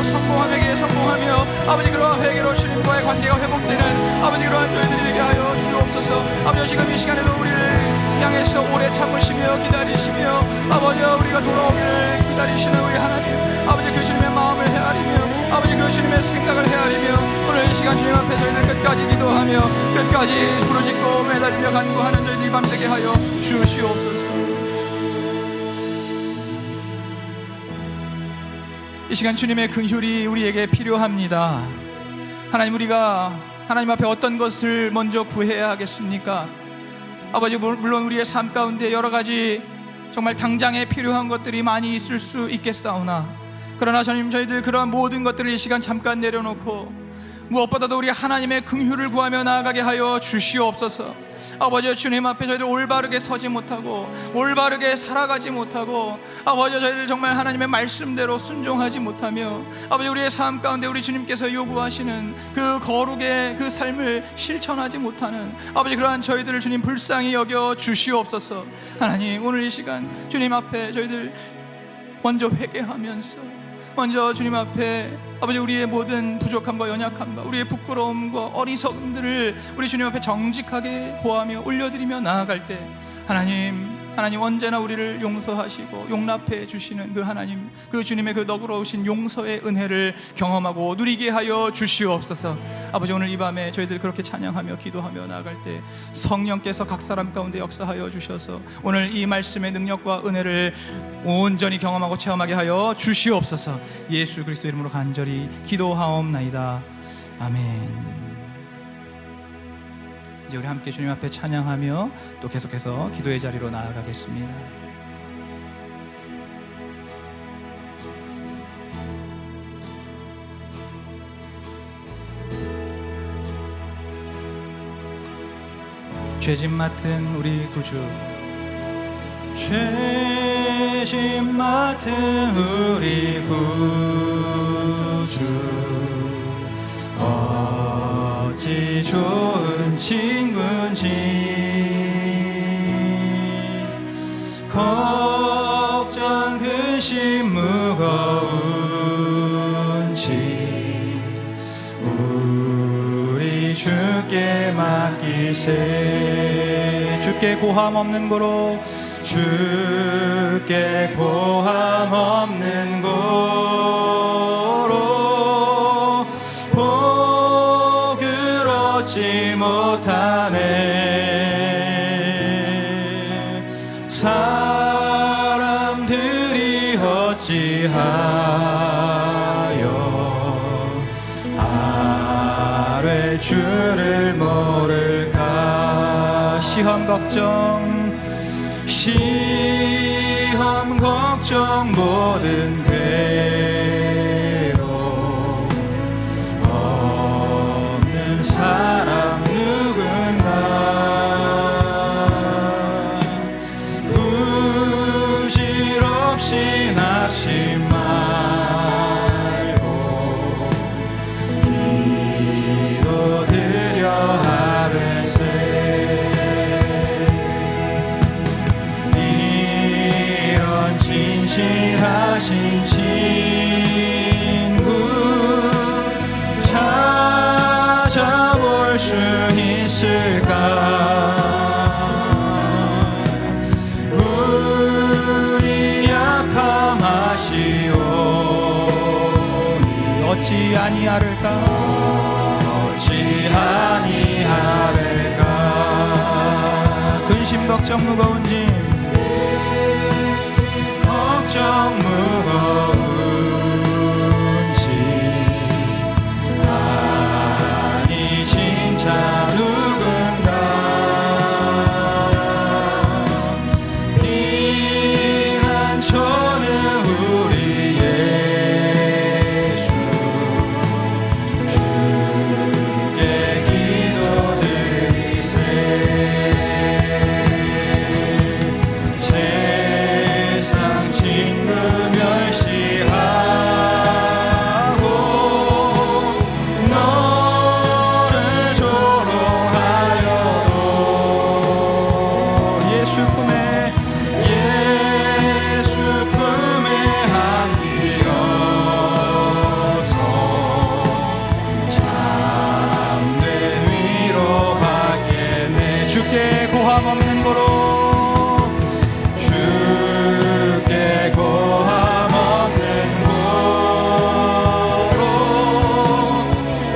성공한 회개에 성공하며 아버지 그러한 회개로 주님과의 관계가 회복되는 아버지 그러한 저희들이 되게 하여 주옵소서. 아버지 지금 이 시간에도 우리를 향해서 오래 참으시며 기다리시며 아버지여 우리가 돌아오기를 기다리시는 우리 하나님, 아버지 그 주님의 마음을 헤아리며 아버지 그 주님의 생각을 헤아리며 오늘 이 시간 주님 앞에 저희들 끝까지 기도하며 끝까지 부르짖고 매달리며 간구하는 저희들이 밤 되게 하여 주시옵소서. 이 시간 주님의 긍휼이 우리에게 필요합니다. 하나님, 우리가 하나님 앞에 어떤 것을 먼저 구해야 하겠습니까? 아버지, 물론 우리의 삶 가운데 여러 가지 정말 당장에 필요한 것들이 많이 있을 수 있겠사오나 그러나 주님, 저희들 그러한 모든 것들을 이 시간 잠깐 내려놓고 무엇보다도 우리 하나님의 긍휼을 구하며 나아가게 하여 주시옵소서. 아버지, 주님 앞에 저희들 올바르게 서지 못하고 올바르게 살아가지 못하고, 아버지, 저희들 정말 하나님의 말씀대로 순종하지 못하며, 아버지, 우리의 삶 가운데 우리 주님께서 요구하시는 그 거룩의 그 삶을 실천하지 못하는, 아버지, 그러한 저희들을 주님 불쌍히 여겨 주시옵소서. 하나님, 오늘 이 시간 주님 앞에 저희들 먼저 회개하면서, 먼저 주님 앞에 아버지, 우리의 모든 부족함과 연약함과 우리의 부끄러움과 어리석음들을 우리 주님 앞에 정직하게 고하며 올려드리며 나아갈 때, 하나님 언제나 우리를 용서하시고 용납해 주시는 그 하나님, 그 주님의 그 너그러우신 용서의 은혜를 경험하고 누리게 하여 주시옵소서. 아버지, 오늘 이 밤에 저희들 그렇게 찬양하며 기도하며 나아갈 때 성령께서 각 사람 가운데 역사하여 주셔서 오늘 이 말씀의 능력과 은혜를 온전히 경험하고 체험하게 하여 주시옵소서. 예수 그리스도 이름으로 간절히 기도하옵나이다. 아멘. 이제 우리 함께 주님 앞에 찬양하며 또 계속해서 기도의 자리로 나아가겠습니다. 죄짐 맡은 우리 구주, 죄짐 맡은 우리 구주, 어찌 좋은 친구인지, 걱정 근심 무거운지 우리 주께 맡기세. 주께 고함 없는 고로, 주께 고함 없는 고로 복을 얻지 못하네. 사람들이 어찌하여 아뢰 주를 모를까. 시험 걱정 모든 괴로움 없는 사람 누군가, 부질없이 낙심 말고 기도드려 하르세. 진실하신 친구 찾아볼 수 있을까. 우리 약함 아시오니 어찌 아니하를까. 어찌 아니하를까. 근심 걱정 무거운 짐, 걱정 무거운지, 아니 진짜 누군가 피난처는 우리 예수, 주께 기도드리세. 친구 멸시하고 너를 조롱하여도 예수 품에 안기어서 참된 위로받겠네. 주께 고함 없는 고로, 고함 없는 고로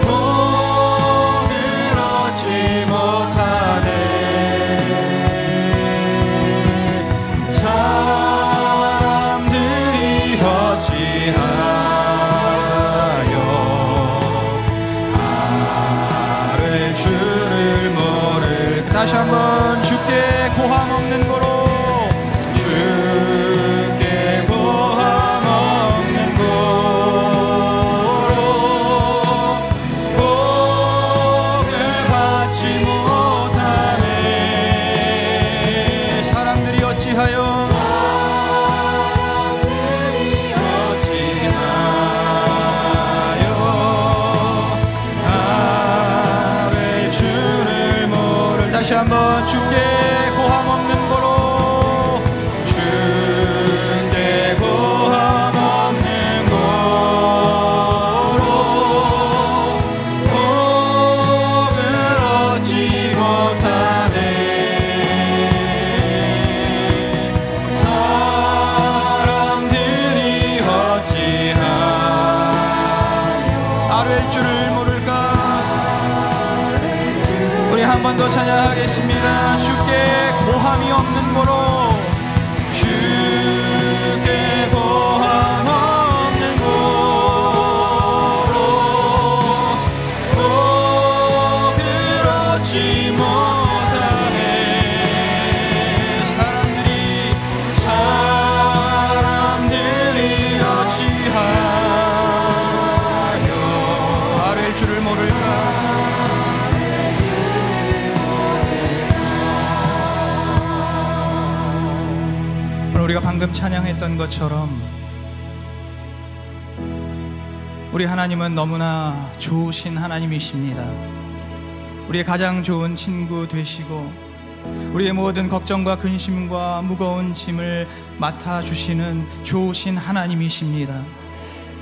복을 얻지 못하네. 사람들이 어찌하여 아뢰 주를 모를까. 다시 한번 주께 고함 없는 고로, 주께 고함 없는 고로 한번 주께 고함 없는 고로 주께 고함 없는 고로 복을 얻지 못하네. 사람들이 어찌하여 아뢰 줄을 모를까. 우리 한 번 더 찬양하겠습니다. 주께 고함이 없는 고로 주께 고함 없는 고로 복을 얻지 못하네. 사람들이 어찌하여 아랠 줄을 모를까. 우리가 방금 찬양했던 것처럼 우리 하나님은 너무나 좋으신 하나님이십니다. 우리의 가장 좋은 친구 되시고 우리의 모든 걱정과 근심과 무거운 짐을 맡아주시는 좋으신 하나님이십니다.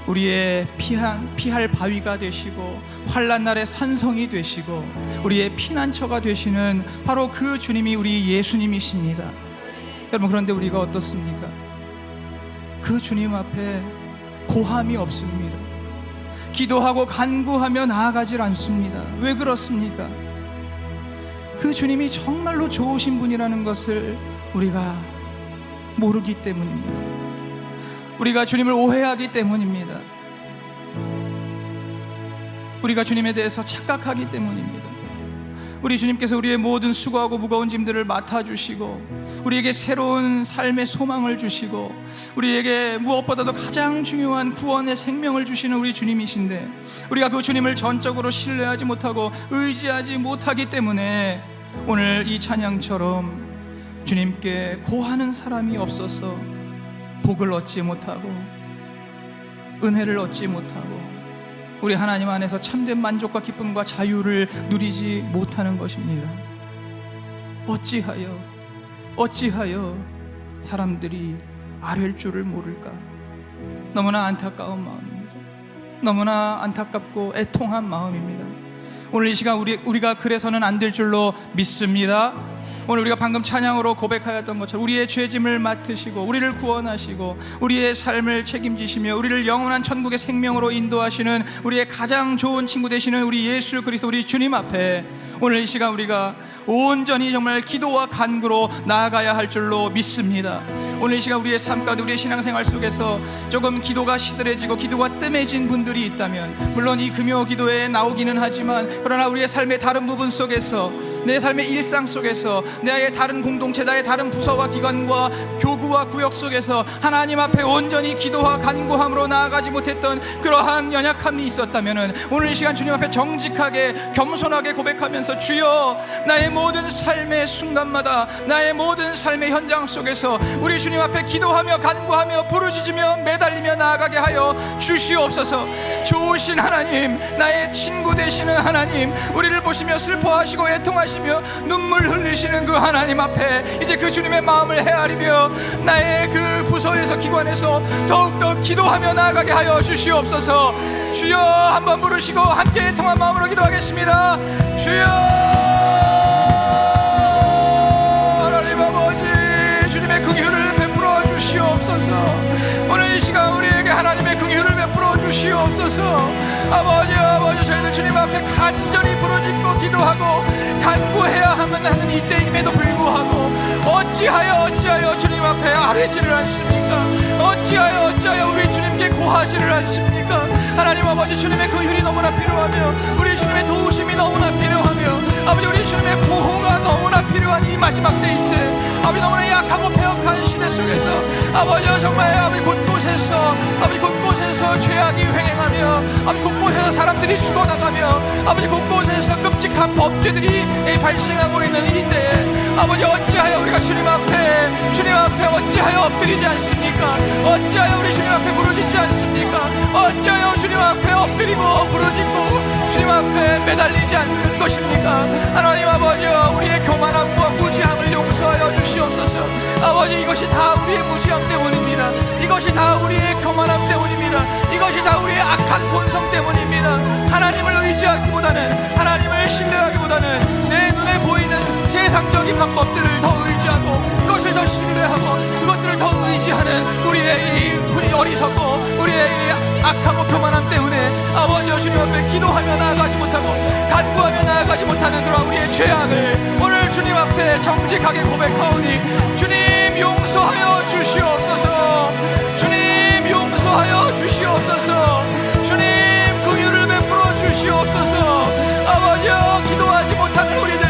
우리의 피할 바위가 되시고 환난 날의 산성이 되시고 우리의 피난처가 되시는 바로 그 주님이 우리 예수님이십니다. 여러분, 그런데 우리가 어떻습니까? 그 주님 앞에 고함이 없습니다. 기도하고 간구하며 나아가질 않습니다. 왜 그렇습니까? 그 주님이 정말로 좋으신 분이라는 것을 우리가 모르기 때문입니다. 우리가 주님을 오해하기 때문입니다. 우리가 주님에 대해서 착각하기 때문입니다. 우리 주님께서 우리의 모든 수고하고 무거운 짐들을 맡아주시고 우리에게 새로운 삶의 소망을 주시고 우리에게 무엇보다도 가장 중요한 구원의 생명을 주시는 우리 주님이신데 우리가 그 주님을 전적으로 신뢰하지 못하고 의지하지 못하기 때문에 오늘 이 찬양처럼 주님께 고하는 사람이 없어서 복을 얻지 못하고 은혜를 얻지 못하고 우리 하나님 안에서 참된 만족과 기쁨과 자유를 누리지 못하는 것입니다. 어찌하여 사람들이 아랠 줄을 모를까. 너무나 안타까운 마음입니다. 너무나 안타깝고 애통한 마음입니다. 오늘 이 시간 우리가 그래서는 안 될 줄로 믿습니다. 오늘 우리가 방금 찬양으로 고백하였던 것처럼 우리의 죄짐을 맡으시고 우리를 구원하시고 우리의 삶을 책임지시며 우리를 영원한 천국의 생명으로 인도하시는 우리의 가장 좋은 친구 되시는 우리 예수 그리스도 우리 주님 앞에 오늘 이 시간 우리가 온전히 정말 기도와 간구로 나아가야 할 줄로 믿습니다. 오늘 이 시간 우리의 삶 가운데 우리의 신앙생활 속에서 조금 기도가 시들해지고 기도가 뜸해진 분들이 있다면 물론 이 금요 기도에 나오기는 하지만 그러나 우리의 삶의 다른 부분 속에서 내 삶의 일상 속에서 나의 다른 공동체 나의 다른 부서와 기관과 교구와 구역 속에서 하나님 앞에 온전히 기도와 간구함으로 나아가지 못했던 그러한 연약함이 있었다면 오늘 이 시간 주님 앞에 정직하게 겸손하게 고백하면서 주여 나의 모든 삶의 순간마다 나의 모든 삶의 현장 속에서 우리 주님 앞에 기도하며 간구하며 부르짖으며 매달리며 나아가게 하여 주시옵소서. 좋으신 하나님 나의 친구 되시는 하나님 우리를 보시며 슬퍼하시고 애통하시며 눈물 흘리시는 그 하나님 앞에 이제 그 주님의 마음을 헤아리며 나의 그 부서에서 기관에서 더욱더 기도하며 나아가게 하여 주시옵소서. 주여 한번 부르시고 함께 통한 마음으로 기도하겠습니다. 주여 하나님 아버지 주님의 긍휼을 베풀어 주시옵소서. 오늘 이 시간 우리에게 하나님의 긍휼을 베풀어 주시옵소서. 아버지 저희들 주님 앞에 간절히 부르짖고 기도하고 간구해야 하는 이때임에도 불구하고 어찌하여 주님 앞에 아뢰지를 않습니까? 어찌하여 우리 주님께 고하지를 않습니까? 하나님 아버지 주님의 긍휼이 너무나 필요하며 우리 주님의 도우심이 너무나 필요하며 아버지 우리 주님의 보호가 너무나 필요한 이 마지막 때인데 아버지 너무나 약하고 패역한 시대 속에서 아버지 정말 아버지 곳곳에서 죄악이 횡행하며 아버지 곳곳에서 사람들이 죽어나가며 아버지 곳곳에서 끔찍한 법죄들이 발생하고 있는 이 때에 아버지 어찌하여 우리가 주님 앞에 어찌하여 엎드리지 않습니까? 어찌하여 우리 주님 앞에 부르짖지 않습니까? 어찌하여 주님 앞에 엎드리고 부르짖고 주님 앞에 매달리지 않는 것입니까? 하나님 아버지여, 우리의 교만함과 무지함을 용서하여 주시옵소서. 아버지, 이것이 다 우리의 무지함 때문입니다. 이것이 다 우리의 교만함 때문입니다. 이것이 다 우리의 악한 본성 때문입니다. 하나님을 의지하기보다는, 하나님을 신뢰하기보다는 내 눈에 보이는 세상적인 방법들을 더 의지하고, 그것을 더 신뢰하고, 그것들을 더 의지하는 우리의 이 어리석고 우리의 이 악하고 교만함 때문에 아버지 주님 앞에 기도하며 나아가지 못하고 간구하며 나아가지 못하는 그런 우리의 죄악을 오늘 주님 앞에 정직하게 고백하오니 주님 용서하여 주시옵소서. 주님 용서하여 주시옵소서. 주님 긍휼을 베풀어 주시옵소서. 아버지여, 기도하지 못하는 우리들,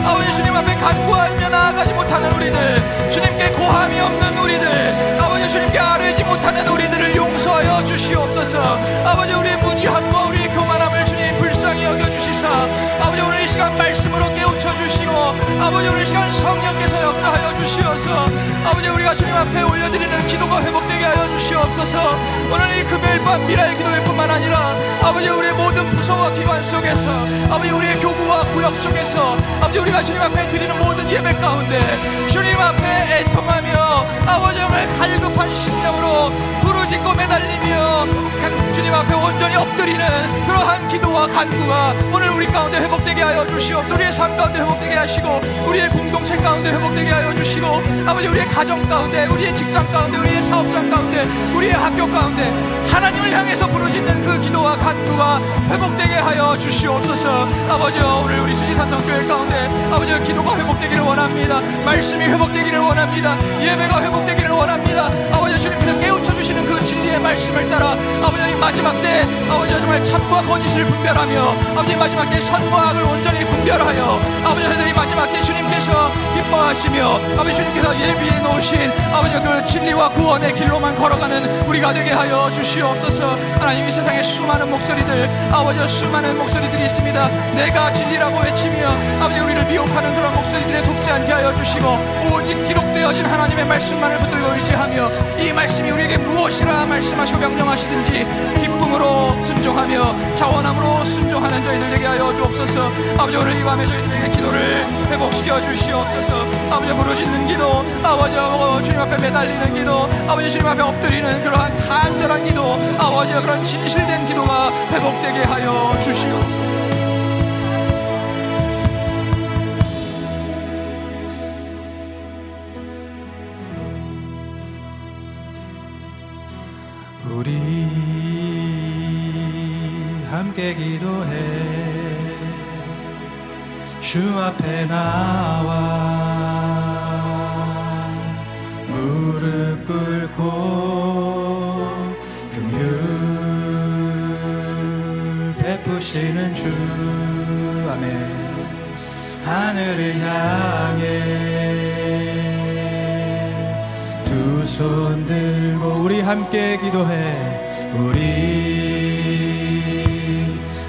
아버지 주님 앞에 간구하며 나아가지 못하는 우리들, 주님께 고함이 없는 우리들, 아버지 주님께 아뢰지 못하는 우리들을 용서하여 주시옵소서. 아버지, 우리의 무지함과 우리의 교만함을 주님 불쌍히 여겨주시사 아버지 오늘 이 시간 말씀으로 깨우쳐 주시고, 아버지 오늘 이 시간 성령께서 역사하여 주시어서 아버지 우리가 주님 앞에 올려드리는 기도가 회복되게 하여 주시옵소서. 오늘 이 금요일 밤 미라의 기도회 뿐만 아니라 아버지 우리의 모든 부서와 기관 속에서, 아버지 우리의 교구와 구역 속에서, 아버지 우리가 주님 앞에 드리는 모든 예배 가운데 주님 앞에 애통하며 아버지 오늘 갈급한 심령으로 부르짖고 매달리며 주님 앞에 온전히 엎드리는 그러한 기도와 간구가 오늘 우리 가운데 회복되게 하여 주시옵소서. 우리의 삶 가운데 회복되게 하시고, 우리의 공동체 가운데 회복되게 하여 주시고, 아버지 우리의 가정 가운데, 우리의 직장 가운데, 우리의 사업장 가운데, 우리의 학교 가운데 하나님을 향해서 부르짖는 그 기도와 간구가 회복되게 하여 주시옵소서. 아버지여, 오늘 우리 수지산성교회 가운데 아버지여 기도가 회복되기를 원합니다. 말씀이 회복되기를 원합니다. 예배가 회복되기를 원합니다. 아버지 주님께서 깨우쳐 주시는 그 진리의 말씀을 따라 아버지 마지막 때 아버지 정말 참과 거짓을 분별하며, 아버지 마지막 때 선과 악을 온전히 분별하여 아버지 저희들이 마지막 때 주님께서 기뻐하시며 아버지 주님께서 예비해 놓으신 아버지 그 진리와 구원의 길로만 걸어가는 우리가 되게 하여 주시옵소서. 하나님, 이 세상에 수많은 목소리들, 아버지 수많은 목소리들이 있습니다. 내가 진리라고 외치며 아버지 우리를 미혹하는 그런 목소리들에 속지 않게 하여 주시고, 오직 기록되어진 하나님의 말씀만을 붙들고 의지하며 이 말씀이 우리에게 무엇이라 말씀하시고 명령하시든지 기쁨으로 순종하며 자원함으로 순종하는 저희들 되게 하여 주옵소서. 아버지 오늘 이 밤에 저희들에게 기도를 회복시켜 주시옵소서. 아버지 부르짖는 기도, 아버지 주님 앞에 매달리는 기도, 아버지 주님 앞에 엎드리는 그러한 간절한 기도, 아버지 그런 진실된 기도가 회복되게 하여 주시옵소서. 우리 함께 기도해 주 앞에 나와 무릎 꿇고 긍휼 베푸시는 주, 아멘. 하늘을 향해 두 손 들고 우리 함께 기도해, 우리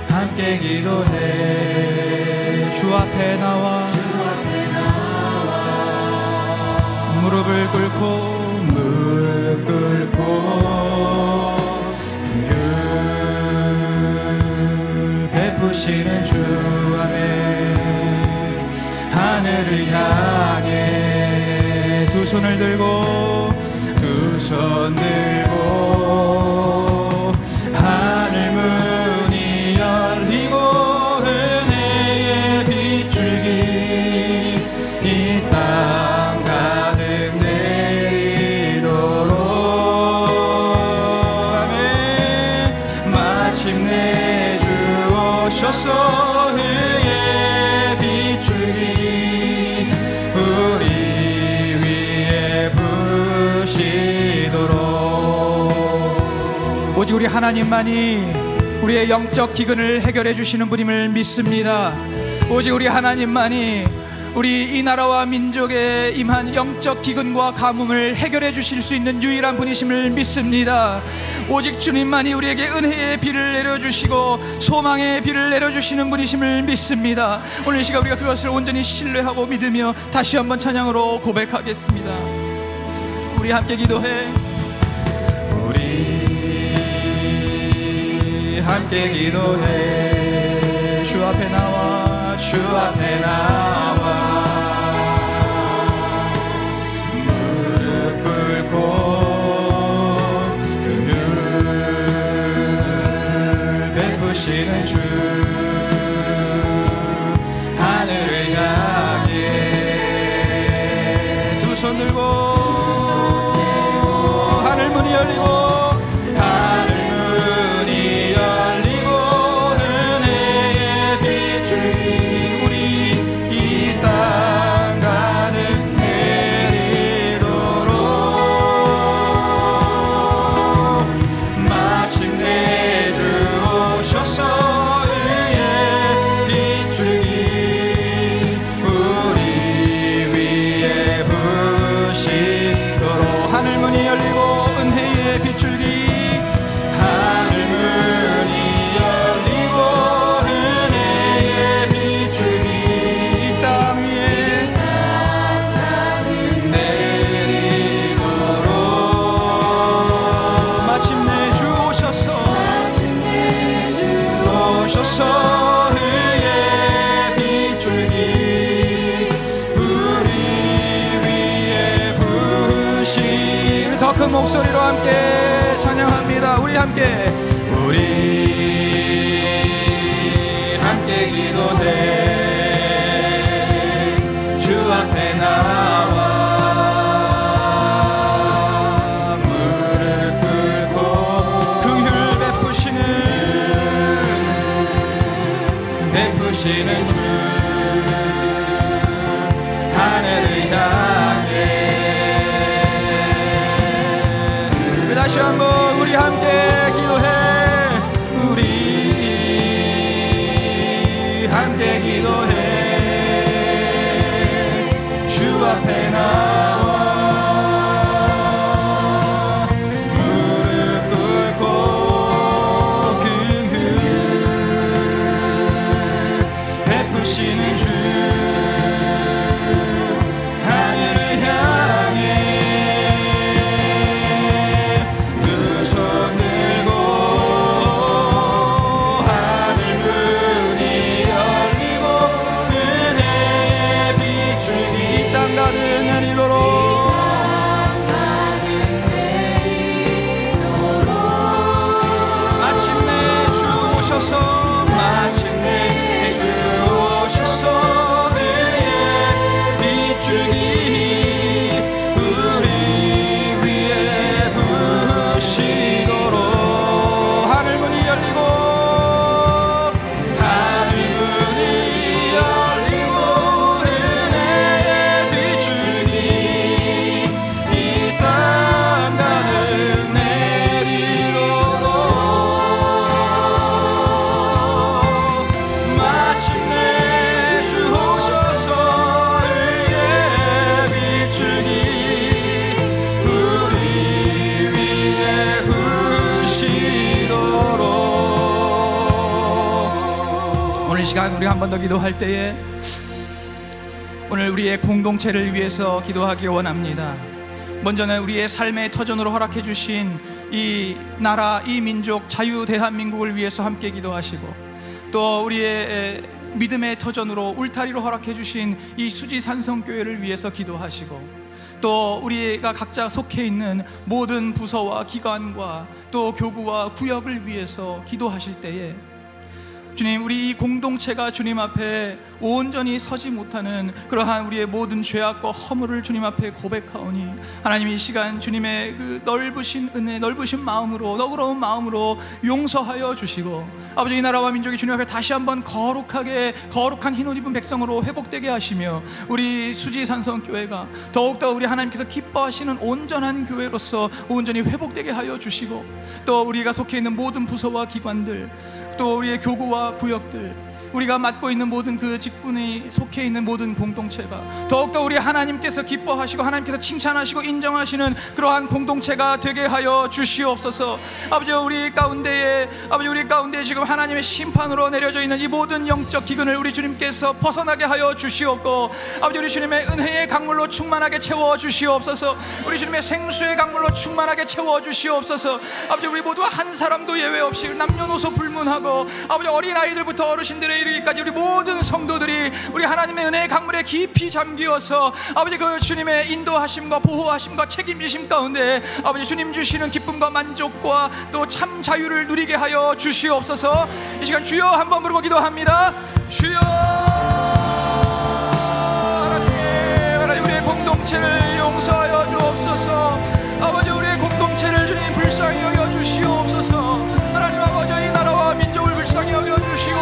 함께 기도해 주 앞에 나와 무릎을 꿇고 긍휼 베푸시는 주, 아멘. 하늘을 향해 두 손을 들고 하늘 문이 열리고 은혜의 빗줄기 이 땅 가득 내리도록, 아멘. 마침내 주 오셔서 의의 빗줄기 우리 위에 부시도록. 오직 우리 하나님만이 우리의 영적 기근을 해결해 주시는 분임을 믿습니다. 오직 우리 하나님만이 우리 이 나라와 민족에 임한 영적 기근과 가뭄을 해결해 주실 수 있는 유일한 분이심을 믿습니다. 오직 주님만이 우리에게 은혜의 비를 내려주시고 소망의 비를 내려주시는 분이심을 믿습니다. 오늘 이 시간 우리가 그것을 온전히 신뢰하고 믿으며 다시 한번 찬양으로 고백하겠습니다. 우리 함께 기도해, 우리 함께 기도해 앞에 나와 주 앞에 나와 무릎 꿇고 긍휼 베푸시는 주 하늘을 향해 두 손 들고 하늘 문이 열리고 큰 목소리로 함께 찬양합니다. 우리 함께 기도해 주 앞에 나와 무릎 꿇고 긍휼 베푸시는 주 하늘을 향해 다시 한번 우리 함께 기도해 우리 함께 기도해 주 앞에 나와 무릎 꿇고 긍휼 베푸시는 주 하늘을 향해 마침내 주 오셔서 의의 빛줄기 우리 위에 부으시도록 하늘 문이 열리고 은혜의 빛줄기 이 땅 가득 내리도록 오늘 시간 우리 한 번 더 기도할 때에 오늘 우리의 공동체를 위해서 기도하기 원합니다. 먼저는 우리의 삶의 터전으로 허락해 주신 이 나라, 이 민족, 자유 대한민국을 위해서 함께 기도하시고 또 우리의 믿음의 터전으로 울타리로 허락해 주신 이 수지 산성교회를 위해서 기도하시고 또 우리가 각자 속해 있는 모든 부서와 기관과 또 교구와 구역을 위해서 기도하실 때에 주님, 우리 이 공동체가 주님 앞에 온전히 서지 못하는 그러한 우리의 모든 죄악과 허물을 주님 앞에 고백하오니 하나님 이 시간 주님의 그 넓으신 은혜, 넓으신 마음으로, 너그러운 마음으로 용서하여 주시고 아버지 이 나라와 민족이 주님 앞에 다시 한번 거룩한 흰옷 입은 백성으로 회복되게 하시며 우리 수지산성교회가 더욱더 우리 하나님께서 기뻐하시는 온전한 교회로서 온전히 회복되게 하여 주시고 또 우리가 속해 있는 모든 부서와 기관들 또 우리의 교구와 구역들 우리가 맡고 있는 모든 그 직분이 속해 있는 모든 공동체가 더욱더 우리 하나님께서 기뻐하시고 하나님께서 칭찬하시고 인정하시는 그러한 공동체가 되게 하여 주시옵소서. 아버지 우리 가운데에 지금 하나님의 심판으로 내려져 있는 이 모든 영적 기근을 우리 주님께서 벗어나게 하여 주시옵고 아버지 우리 주님의 은혜의 강물로 충만하게 채워 주시옵소서. 우리 주님의 생수의 강물로 충만하게 채워 주시옵소서. 아버지 우리 모두 한 사람도 예외 없이 남녀노소 불문하고 아버지 어린아이들부터 어르신들 은혜에 이르기까지 우리 모든 성도들이 우리 하나님의 은혜의 강물에 깊이 잠기어서 아버지 그 주님의 인도하심과 보호하심과 책임지심 가운데 아버지 주님 주시는 기쁨과 만족과 또 참 자유를 누리게 하여 주시옵소서. 이 시간 주여 한번 부르고 기도합니다. 주여, 하나님 우리의 공동체를 용서하여 주옵소서. 아버지 우리의 공동체를 주님 불쌍히 여겨 주시옵소서. 하나님 아버지 이 나라와 민족을 불쌍히 여겨 주시고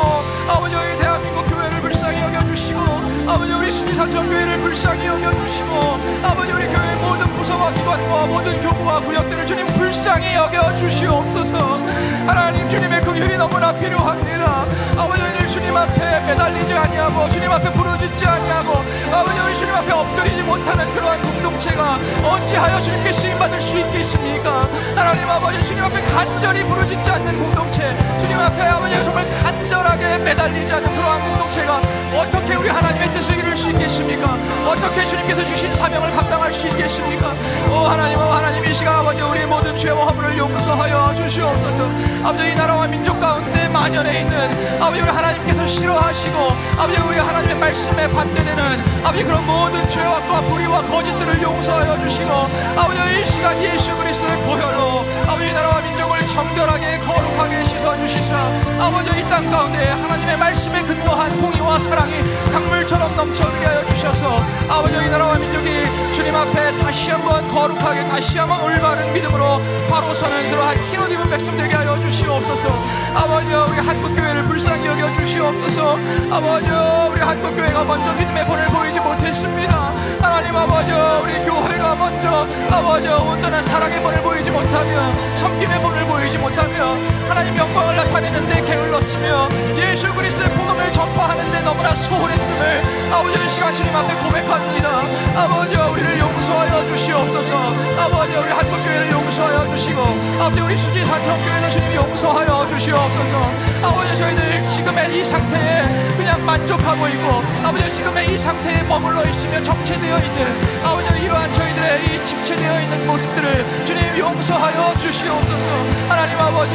아버지 이 대한민국 교회를 불쌍히 여겨 주시고 아버지 우리 수지산천 교회를 불쌍히 여겨 주시고 아버지 우리 교회 모든 부서와 기관과 모든 교구와 구역들을 주님 불쌍히 여겨 주시옵소서. 하나님 주님의 긍휼이 너무나 필요합니다. 아버지 오늘 주님 앞에 매달리지 아니하고 주님 앞에 부르짖지 아니하고 아버지 우리 주님 앞에 엎드리지 못하는 그러한 공동체가 어찌하여 주님께 쓰임받을 수 있겠습니까? 하나님 아버지 주님 앞에 간절히 부르짖지 않는 공동체, 주님 앞에 아버지 정말 간절하게 매달리지 않는 그러한 공동체가 어떻게 우리 하나님의 뜻을 이룰 수 있겠습니까? 어떻게 주님께서 주신 사명을 감당할 수 있겠습니까? 오 하나님 이 시간 아버지 우리 모든 죄와 허물을 용서하여 주시옵소서. 아버지 이 나라와 민족 가운데 만연해 있는 아버지 우리 하나님께서 싫어하시고 아버지 우리 하나님의 말씀에 반대되는 아버지 그런 모든 죄악과 불의와 거짓들을 용서하여 주시고 아버지 이 시간 예수 그리스도의 보혈로 아버지 이 나라와 민족을 정결하게 거룩하게 씻어주시사 아버지 이 땅 가운데 하나님의 말씀에 근거한 공의와 사랑이 강물처럼 넘쳐나게 하여 주셔서 아버지 이 나라와 민족이 주님 앞에 다시 한번 거룩하게 다시 한번 올바른 믿음으로 바로 서는 그러한 흰옷 입은 백성 되게 하여 주시옵소서. 아버지 우리 한국교회를 불쌍히 여겨 주시옵소서. 아버지 우리 한국교회가 먼저 믿음의 본을 보이지 못했습니다. 하나님 아버지 우리 교회가 먼저 아버지 온전한 사랑의 본을 보이지 못하며 섬김의 본을 보이지 못하며 하나님 영광을 나타내는데 게을렀으며 예수 그리스도의 복음을 전파하는데 너무나 소홀했음을 아버지 이 시간 주님 앞에 고백합니다. 아버지 우리를 용서하여 주시옵소서. 아버지 우리 한국교회를 용서하여 주시고 아버지 우리 수지산천교회는 주님 용서하여 주시옵소서. 아버지 저희들 지금의 이 상태에 그냥 만족하고 있고 아버지 지금의 이 상태에 머물러 있으며 정체되어 있는 아버지 이러한 저희들의 이 침체되어 있는 모습들을 주님 용서하여 주시옵소서. 하나님 아버지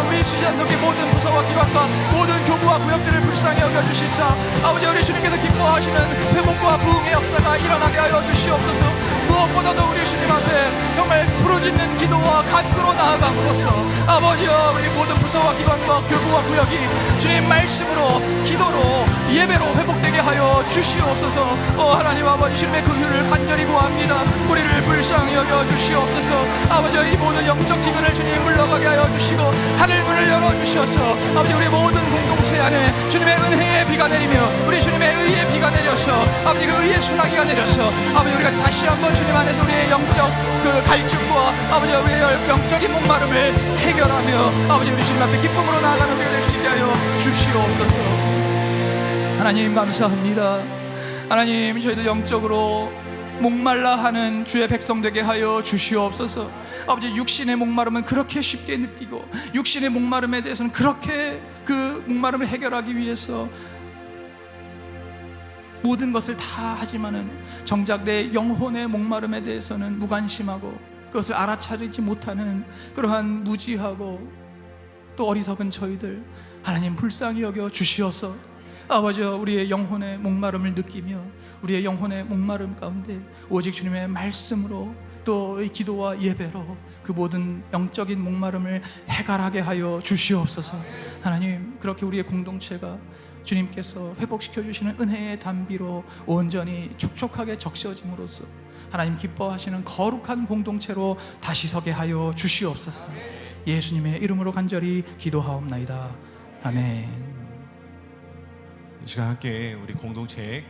우리 수지산천교회 모든 부서와 기관과 모든 교구와 구역들을 불쌍히 여겨주시사 아버지 우리 주님께서 기뻐하시는 회복과 부흥의 역사가 일어나게 하여 주시옵소서. 무엇보다도 우리 주님 앞에 정말 부르짖는 기도와 간구로 나아감으로써 아버지여 우리 모든 부서와 기관과 교구와 구역이 주님 말씀으로 기도로 예배로 회복되게 하여 주시옵소서. 하나님 아버지 주님의 긍휼을 간절히 구합니다. 우리를 불쌍히 여겨 주시옵소서. 아버지 이 모든 영적 기근을 주님 물러가게 하여 주시고 하늘 문을 열어 주셔서 아버지 우리 모든 공동체 안에 주님의 은혜의 비가 내리며 우리 주님의 의의 비가 내려서 아버지 그 의의 소나기가 내려서 아버지 우리가 다시 한번 주님 안에서 우리의 영적 그 갈증과 아버지 우리의 영적인 목마름을 해결하며 아버지 우리 주님 앞에 기쁨으로 나아가는 우리가 될 수 있게 하여 주시옵소서. 하나님 감사합니다. 하나님 저희들 영적으로 목말라 하는 주의 백성 되게 하여 주시옵소서. 아버지 육신의 목마름은 그렇게 쉽게 느끼고 육신의 목마름에 대해서는 그렇게 그 목마름을 해결하기 위해서 모든 것을 다 하지만은 정작 내 영혼의 목마름에 대해서는 무관심하고 그것을 알아차리지 못하는 그러한 무지하고 또 어리석은 저희들 하나님 불쌍히 여겨 주시어서 아버지 우리의 영혼의 목마름을 느끼며 우리의 영혼의 목마름 가운데 오직 주님의 말씀으로 또 이 기도와 예배로 그 모든 영적인 목마름을 해결하게 하여 주시옵소서. 하나님 그렇게 우리의 공동체가 주님께서 회복시켜 주시는 은혜의 단비로 온전히 촉촉하게 적셔짐으로써 하나님 기뻐하시는 거룩한 공동체로 다시 서게 하여 주시옵소서. 예수님의 이름으로 간절히 기도하옵나이다. 아멘. 이 시간 함께 우리 공동체에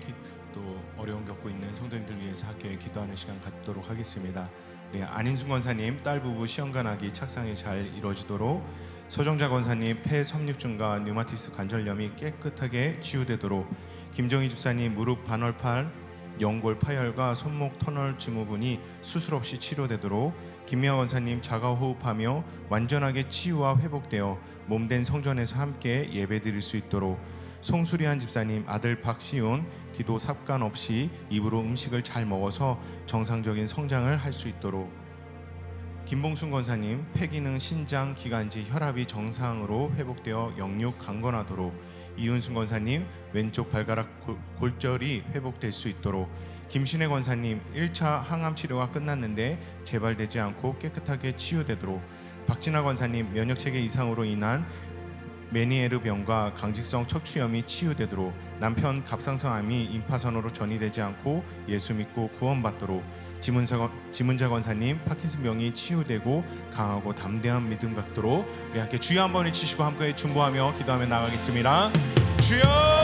또 어려움 겪고 있는 성도님들 위해서 함께 기도하는 시간 갖도록 하겠습니다. 우리 안인순 권사님 딸 부부 시험관하기 착상이 잘 이루어지도록, 서정자 권사님 폐 섬유증과 류마티스 관절염이 깨끗하게 치유되도록, 김정희 집사님 무릎 반월판 연골 파열과 손목 터널 증후군이 수술 없이 치료되도록, 김미아 권사님 자가호흡하며 완전하게 치유와 회복되어 몸된 성전에서 함께 예배드릴 수 있도록, 송수리한 집사님 아들 박시훈 기도 삽관 없이 입으로 음식을 잘 먹어서 정상적인 성장을 할 수 있도록, 김봉순 권사님 폐기능 신장 기관지 혈압이 정상으로 회복되어 영육 강건하도록, 이윤순 권사님 왼쪽 발가락 골절이 회복될 수 있도록, 김신혜 권사님 1차 항암 치료가 끝났는데 재발되지 않고 깨끗하게 치유되도록, 박진아 권사님 면역체계 이상으로 인한 메니에르 병과 강직성 척추염이 치유되도록, 남편 갑상선암이 임파선으로 전이되지 않고 예수 믿고 구원받도록, 지문자 권사님 파킨슨 병이 치유되고 강하고 담대한 믿음 갖도록, 우리 함께 주여 한번 외치시고 함께 중보하며 기도하며 나가겠습니다. 주여!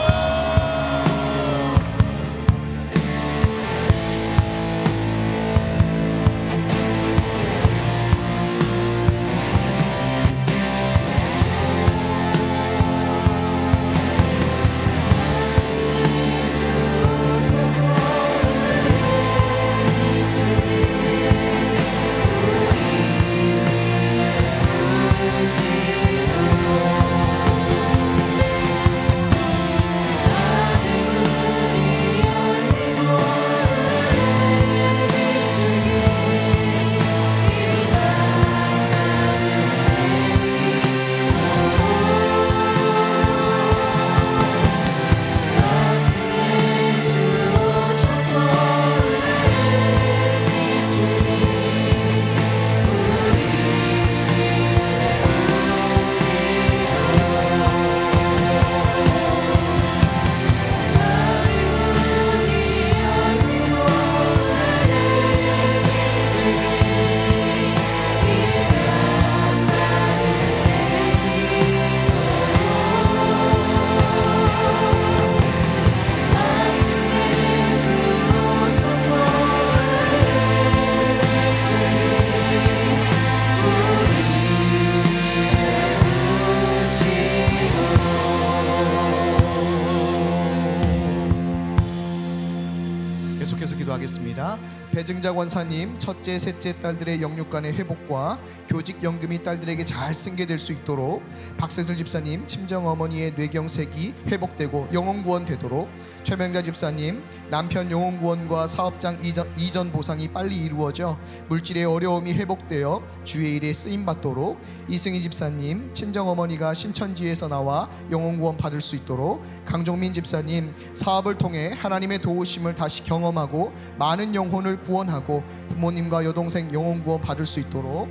기도하겠습니다. 배증자 권사님 첫째, 셋째 딸들의 영육간의 회복과 교직 연금이 딸들에게 잘 승계될 수 있도록, 박세슬 집사님 친정 어머니의 뇌경색이 회복되고 영혼 구원되도록, 최명자 집사님 남편 영혼 구원과 사업장 이전 보상이 빨리 이루어져 물질의 어려움이 회복되어 주의 일에 쓰임 받도록, 이승희 집사님 친정 어머니가 신천지에서 나와 영혼 구원 받을 수 있도록, 강종민 집사님 사업을 통해 하나님의 도우심을 다시 경험하고 많은 영혼을 구원하고 부모님과 여동생 영혼 구원 받을 수 있도록,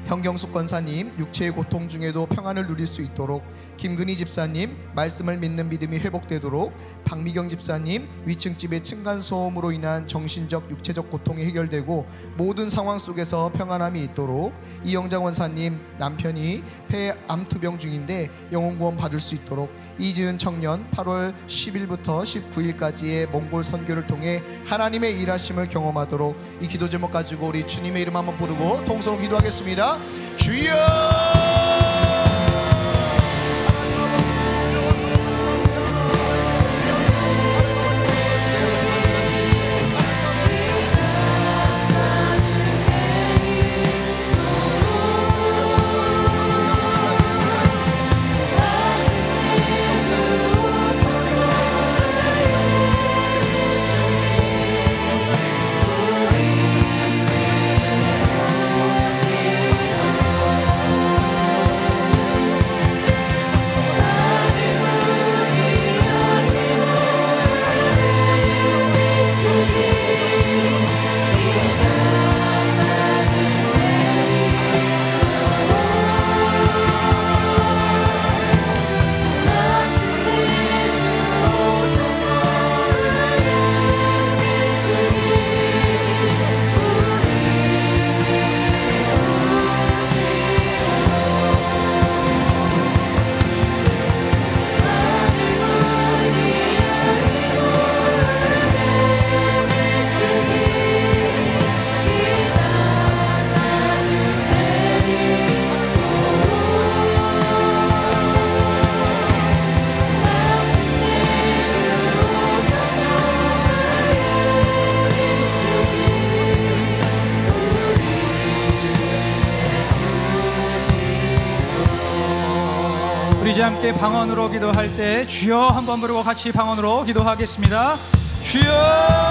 현경숙 권사님 육체의 고통 중에도 평안을 누릴 수 있도록, 김근희 집사님 말씀을 믿는 믿음이 회복되도록, 박미경 집사님 위층집의 층간소음으로 인한 정신적 육체적 고통이 해결되고 모든 상황 속에서 평안함이 있도록, 이영장 권사님 남편이 폐암투병 중인데 영혼구원 받을 수 있도록, 이지은 청년 8월 10일부터 19일까지의 몽골 선교를 통해 하나님의 일하심을 경험하도록, 이 기도 제목 가지고 우리 주님의 이름 한번 부르고 통성으로 기도하겠습니다. 주여! 우리 이제 함께 방언으로 기도할 때 주여 한번 부르고 같이 방언으로 기도하겠습니다. 주여!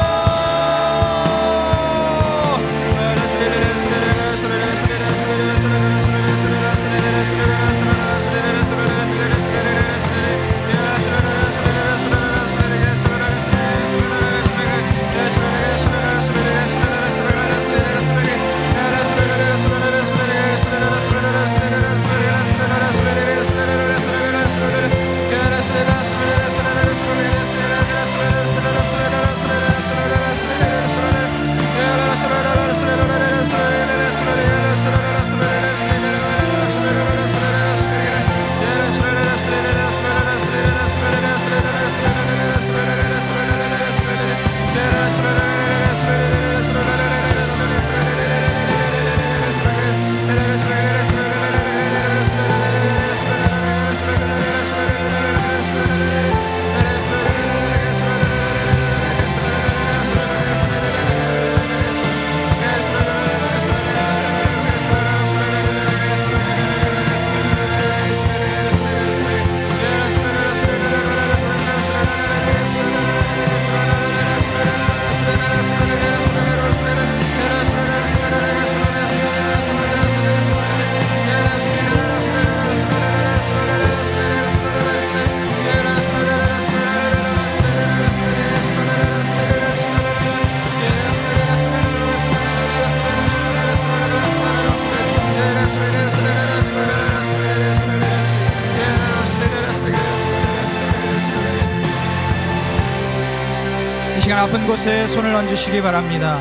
시간 아픈 곳에 손을 얹으시기 바랍니다.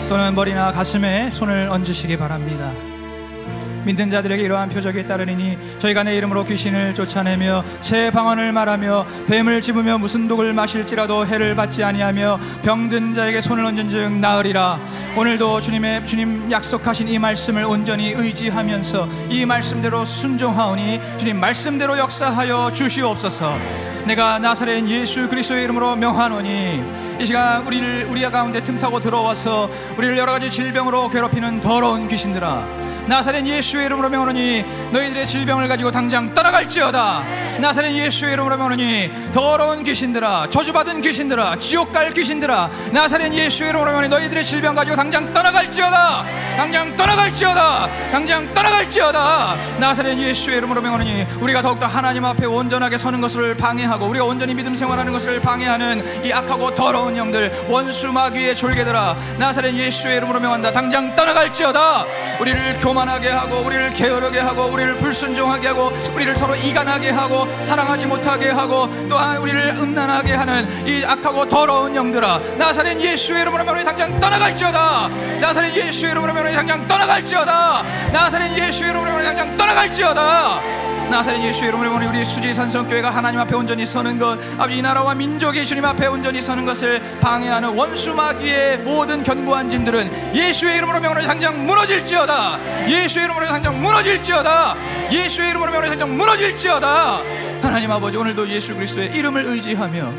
또는 머리나 가슴에 손을 얹으시기 바랍니다. 믿는 자들에게 이러한 표적이 따르리니 저희가 내 이름으로 귀신을 쫓아내며 새 방언을 말하며 뱀을 집으며 무슨 독을 마실지라도 해를 받지 아니하며 병든 자에게 손을 얹은즉 나으리라. 오늘도 주님 약속하신 이 말씀을 온전히 의지하면서 이 말씀대로 순종하오니 주님 말씀대로 역사하여 주시옵소서. 내가 나사렛 예수 그리스도의 이름으로 명하노니 이 시간 우리 가운데 틈타고 들어와서 우리를 여러 가지 질병으로 괴롭히는 더러운 귀신들아, 나사렛 예수의 이름으로 명하노니 너희들의 질병을 가지고 당장 떠나갈지어다. 나사렛 예수의 이름으로 명하노니 더러운 귀신들아, 저주받은 귀신들아, 지옥 갈 귀신들아, 나사렛 예수의 이름으로 명하노니 너희들의 질병 가지고 당장 떠나갈지어다. 당장 떠나갈지어다. 당장 떠나갈지어다. 나사렛 예수의 이름으로 명하노니 우리가 더욱더 하나님 앞에 온전하게 서는 것을 방해하고 우리가 온전히 믿음 생활하는 것을 방해하는 이 악하고 더러운 영들, 원수 마귀의 졸개들아, 나사렛 예수의 이름으로 명한다. 당장 떠나갈지어다. 우리를 교만하게 하고 우리를 게으르게 하고 우리를 불순종하게 하고 우리를 서로 이간하게 하고 사랑하지 못하게 하고 또한 우리를 음란하게 하는 이 악하고 더러운 영들아, 나사렛 예수의 이름으로 명하노니 당장 떠나갈지어다. 나사렛 예수의 이름으로 명하노니 당장 떠나갈지어다. 나사렛 예수의 이름으로 명하노니 당장 떠나갈지어다. 나사렛 예수의 이름으로 명하노니 우리 수지 산성교회가 하나님 앞에 온전히 서는 것, 아버지 이 나라와 민족이 주님 앞에 온전히 서는 것을 방해하는 원수 마귀의 모든 견고한 진들은 예수의 이름으로 명하노니 당장 무너질지어다. 예수의 이름으로 당장 무너질지어다. 예수의 이름으로 명하노니 당장 무너질지어다. 하나님 아버지, 오늘도 예수 그리스도의 이름을 의지하며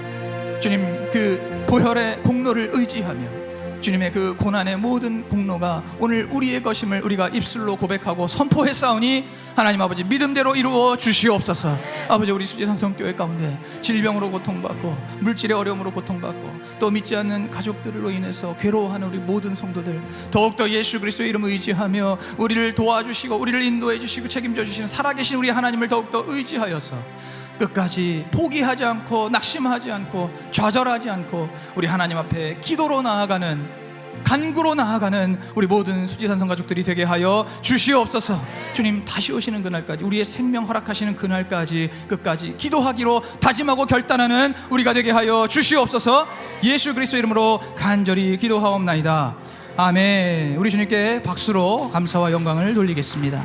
주님 그 보혈의 공로를 의지하며 주님의 그 고난의 모든 공로가 오늘 우리의 것임을 우리가 입술로 고백하고 선포했사오니 하나님 아버지 믿음대로 이루어 주시옵소서. 아버지, 우리 수지산성교회 가운데 질병으로 고통받고 물질의 어려움으로 고통받고 또 믿지 않는 가족들로 인해서 괴로워하는 우리 모든 성도들, 더욱더 예수 그리스도의 이름을 의지하며 우리를 도와주시고 우리를 인도해 주시고 책임져 주시는 살아계신 우리 하나님을 더욱더 의지하여서 끝까지 포기하지 않고 낙심하지 않고 좌절하지 않고 우리 하나님 앞에 기도로 나아가는, 간구로 나아가는 우리 모든 수지산성 가족들이 되게 하여 주시옵소서. 주님 다시 오시는 그날까지, 우리의 생명 허락하시는 그날까지 끝까지 기도하기로 다짐하고 결단하는 우리가 되게 하여 주시옵소서. 예수 그리스도 이름으로 간절히 기도하옵나이다. 아멘. 우리 주님께 박수로 감사와 영광을 돌리겠습니다.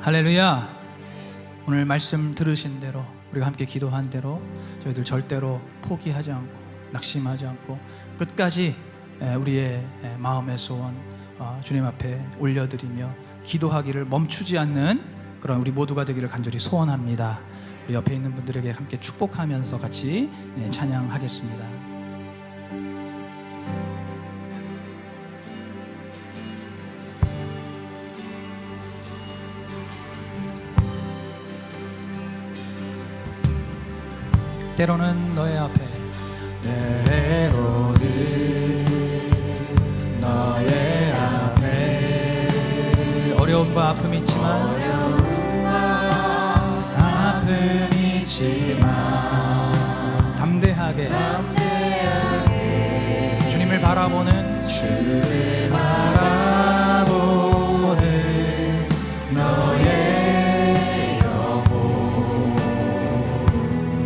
할렐루야. 오늘 말씀 들으신 대로 우리가 함께 기도한 대로 저희들 절대로 포기하지 않고 낙심하지 않고 끝까지 우리의 마음의 소원 주님 앞에 올려드리며 기도하기를 멈추지 않는 그런 우리 모두가 되기를 간절히 소원합니다. 우리 옆에 있는 분들에게 함께 축복하면서 같이 찬양하겠습니다. 때로는 너의 앞에, 때로는 너의 앞에 어려움과 아픔이 있지만 담대하게 주님을 바라보는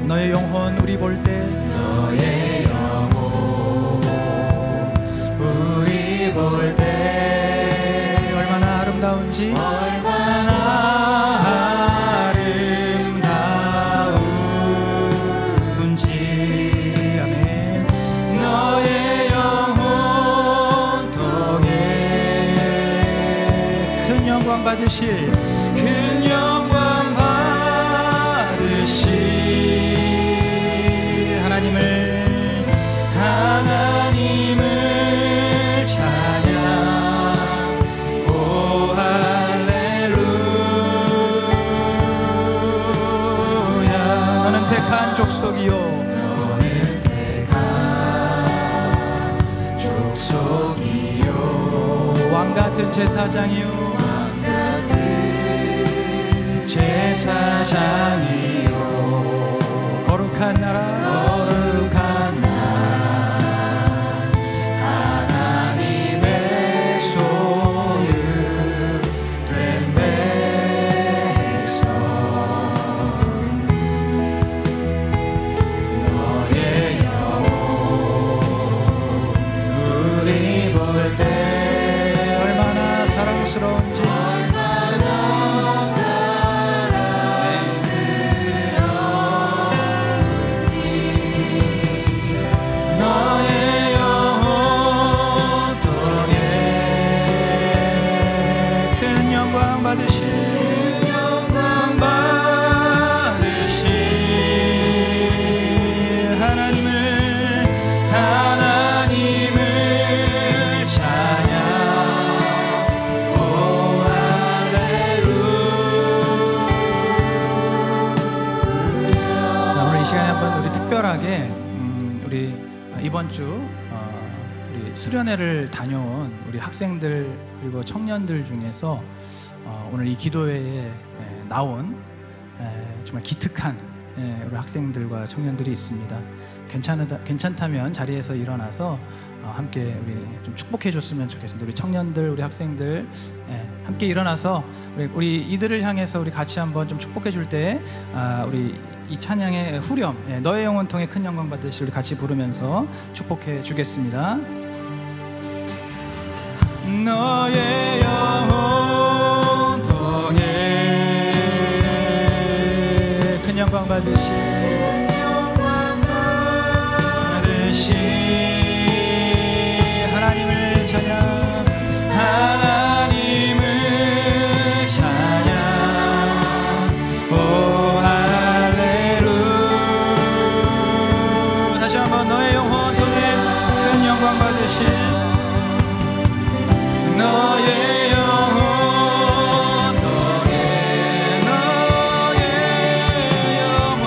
너의 영혼 우리 볼 때, 너의 영혼 우리 볼 때 얼마나 아름다운지, 얼마나 아름다운지. 아멘. 너의 영혼 통해 큰 영광 받으실, 큰 영광 받으실 하나님을 찬양. 오 할렐루야. 너는 택한 족속이요, 너는 택한 족속이요, 왕같은 제사장이요, 왕같은 제사장이요, 거룩한 나라, 거룩한 하나님의 소유된 백성. 이번 주 우리 수련회를 다녀온 우리 학생들 그리고 청년들 중에서 오늘 이 기도회에 나온 정말 기특한 우리 학생들과 청년들이 있습니다. 괜찮다면 자리에서 일어나서 함께 우리 좀 축복해 줬으면 좋겠습니다. 우리 청년들, 우리 학생들 함께 일어나서 우리 이들을 향해서 우리 같이 한번 좀 축복해 줄 때 우리 이 찬양의 후렴 너의 영혼 통해 큰 영광 받으시 우리 같이 부르면서 축복해 주겠습니다. 너의 영혼 통해 큰 영광 받으시 하나님을 찬양 하나님을 찬양 오 할렐루야 다시 한번 너의 영혼 통해 큰 영광 받으시 너의 영혼 통해 너의 영혼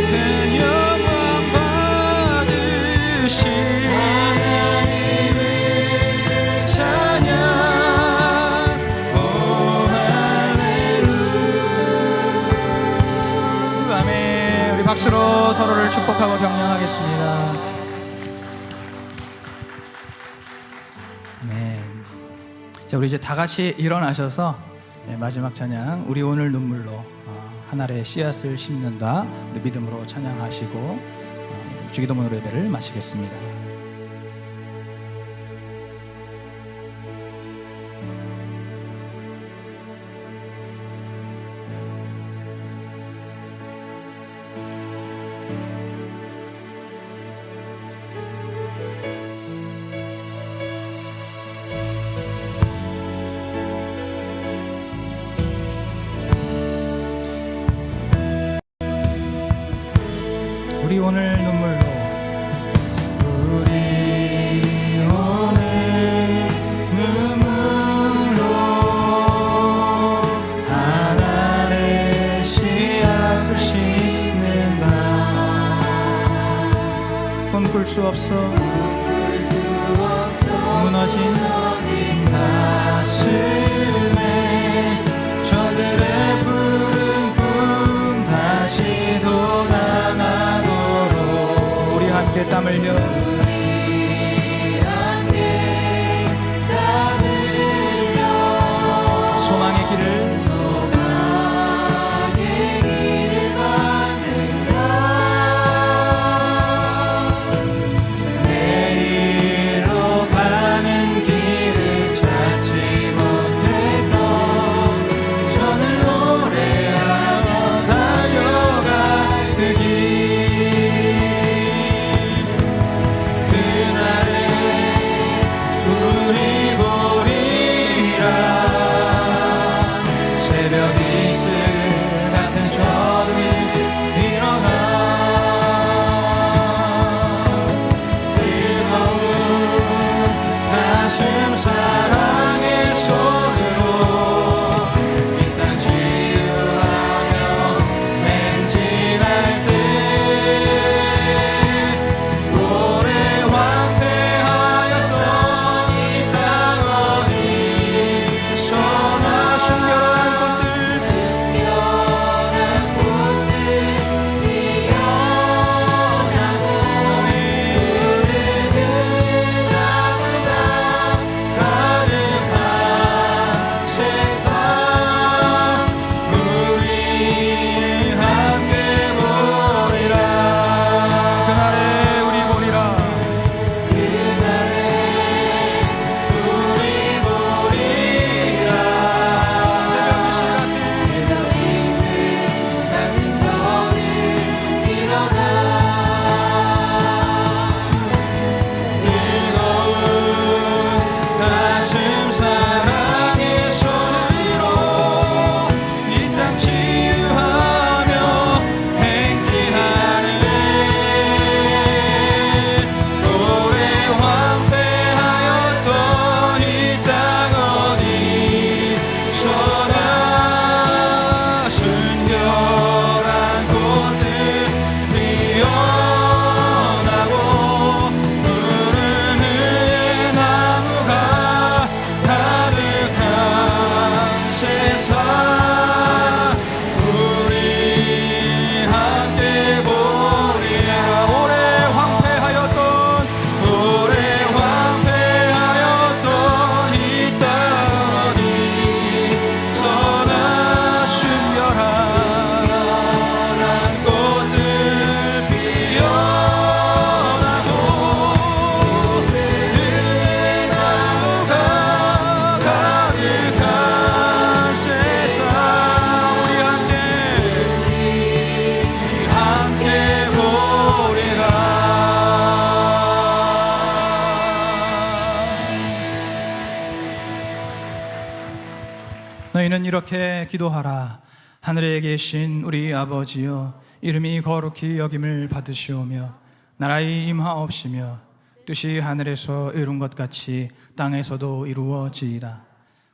큰 영광 받으시 하나님을 찬양 오 할렐루야 아멘. 우리 박수로 서로를 축복하고 격려하겠습니다. 자, 우리 이제 다 같이 일어나셔서 마지막 찬양 우리 오늘 눈물로 한 알의 씨앗을 심는다 우리 믿음으로 찬양하시고 주기도문으로 예배를 마치겠습니다. 우리 오늘 눈물로 우리 오늘 눈물로 하나의 씨앗을 심는다 꿈꿀 수 없어 무너진 가슴에 저들의 푸른 꿈 다시 돋아나도록 우리 함께 땀 흘려 소망의 길을 내일로 가는 길을 찾지 못했던 저늘 노래하며 달려갈 그 길 그 이렇게 기도하라. 하늘에 계신 우리 아버지여, 이름이 거룩히 여김을 받으시오며 나라의 임하옵시며 뜻이 하늘에서 이룬 것 같이 땅에서도 이루어지이다.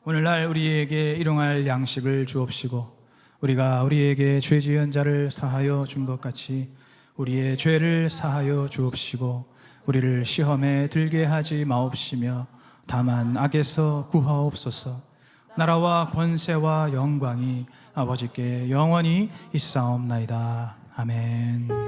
오늘날 우리에게 일용할 양식을 주옵시고 우리가 우리에게 죄 지은 자를 사하여 준 것 같이 우리의 죄를 사하여 주옵시고 우리를 시험에 들게 하지 마옵시며 다만 악에서 구하옵소서. 나라와 권세와 영광이 아버지께 영원히 있사옵나이다. 아멘.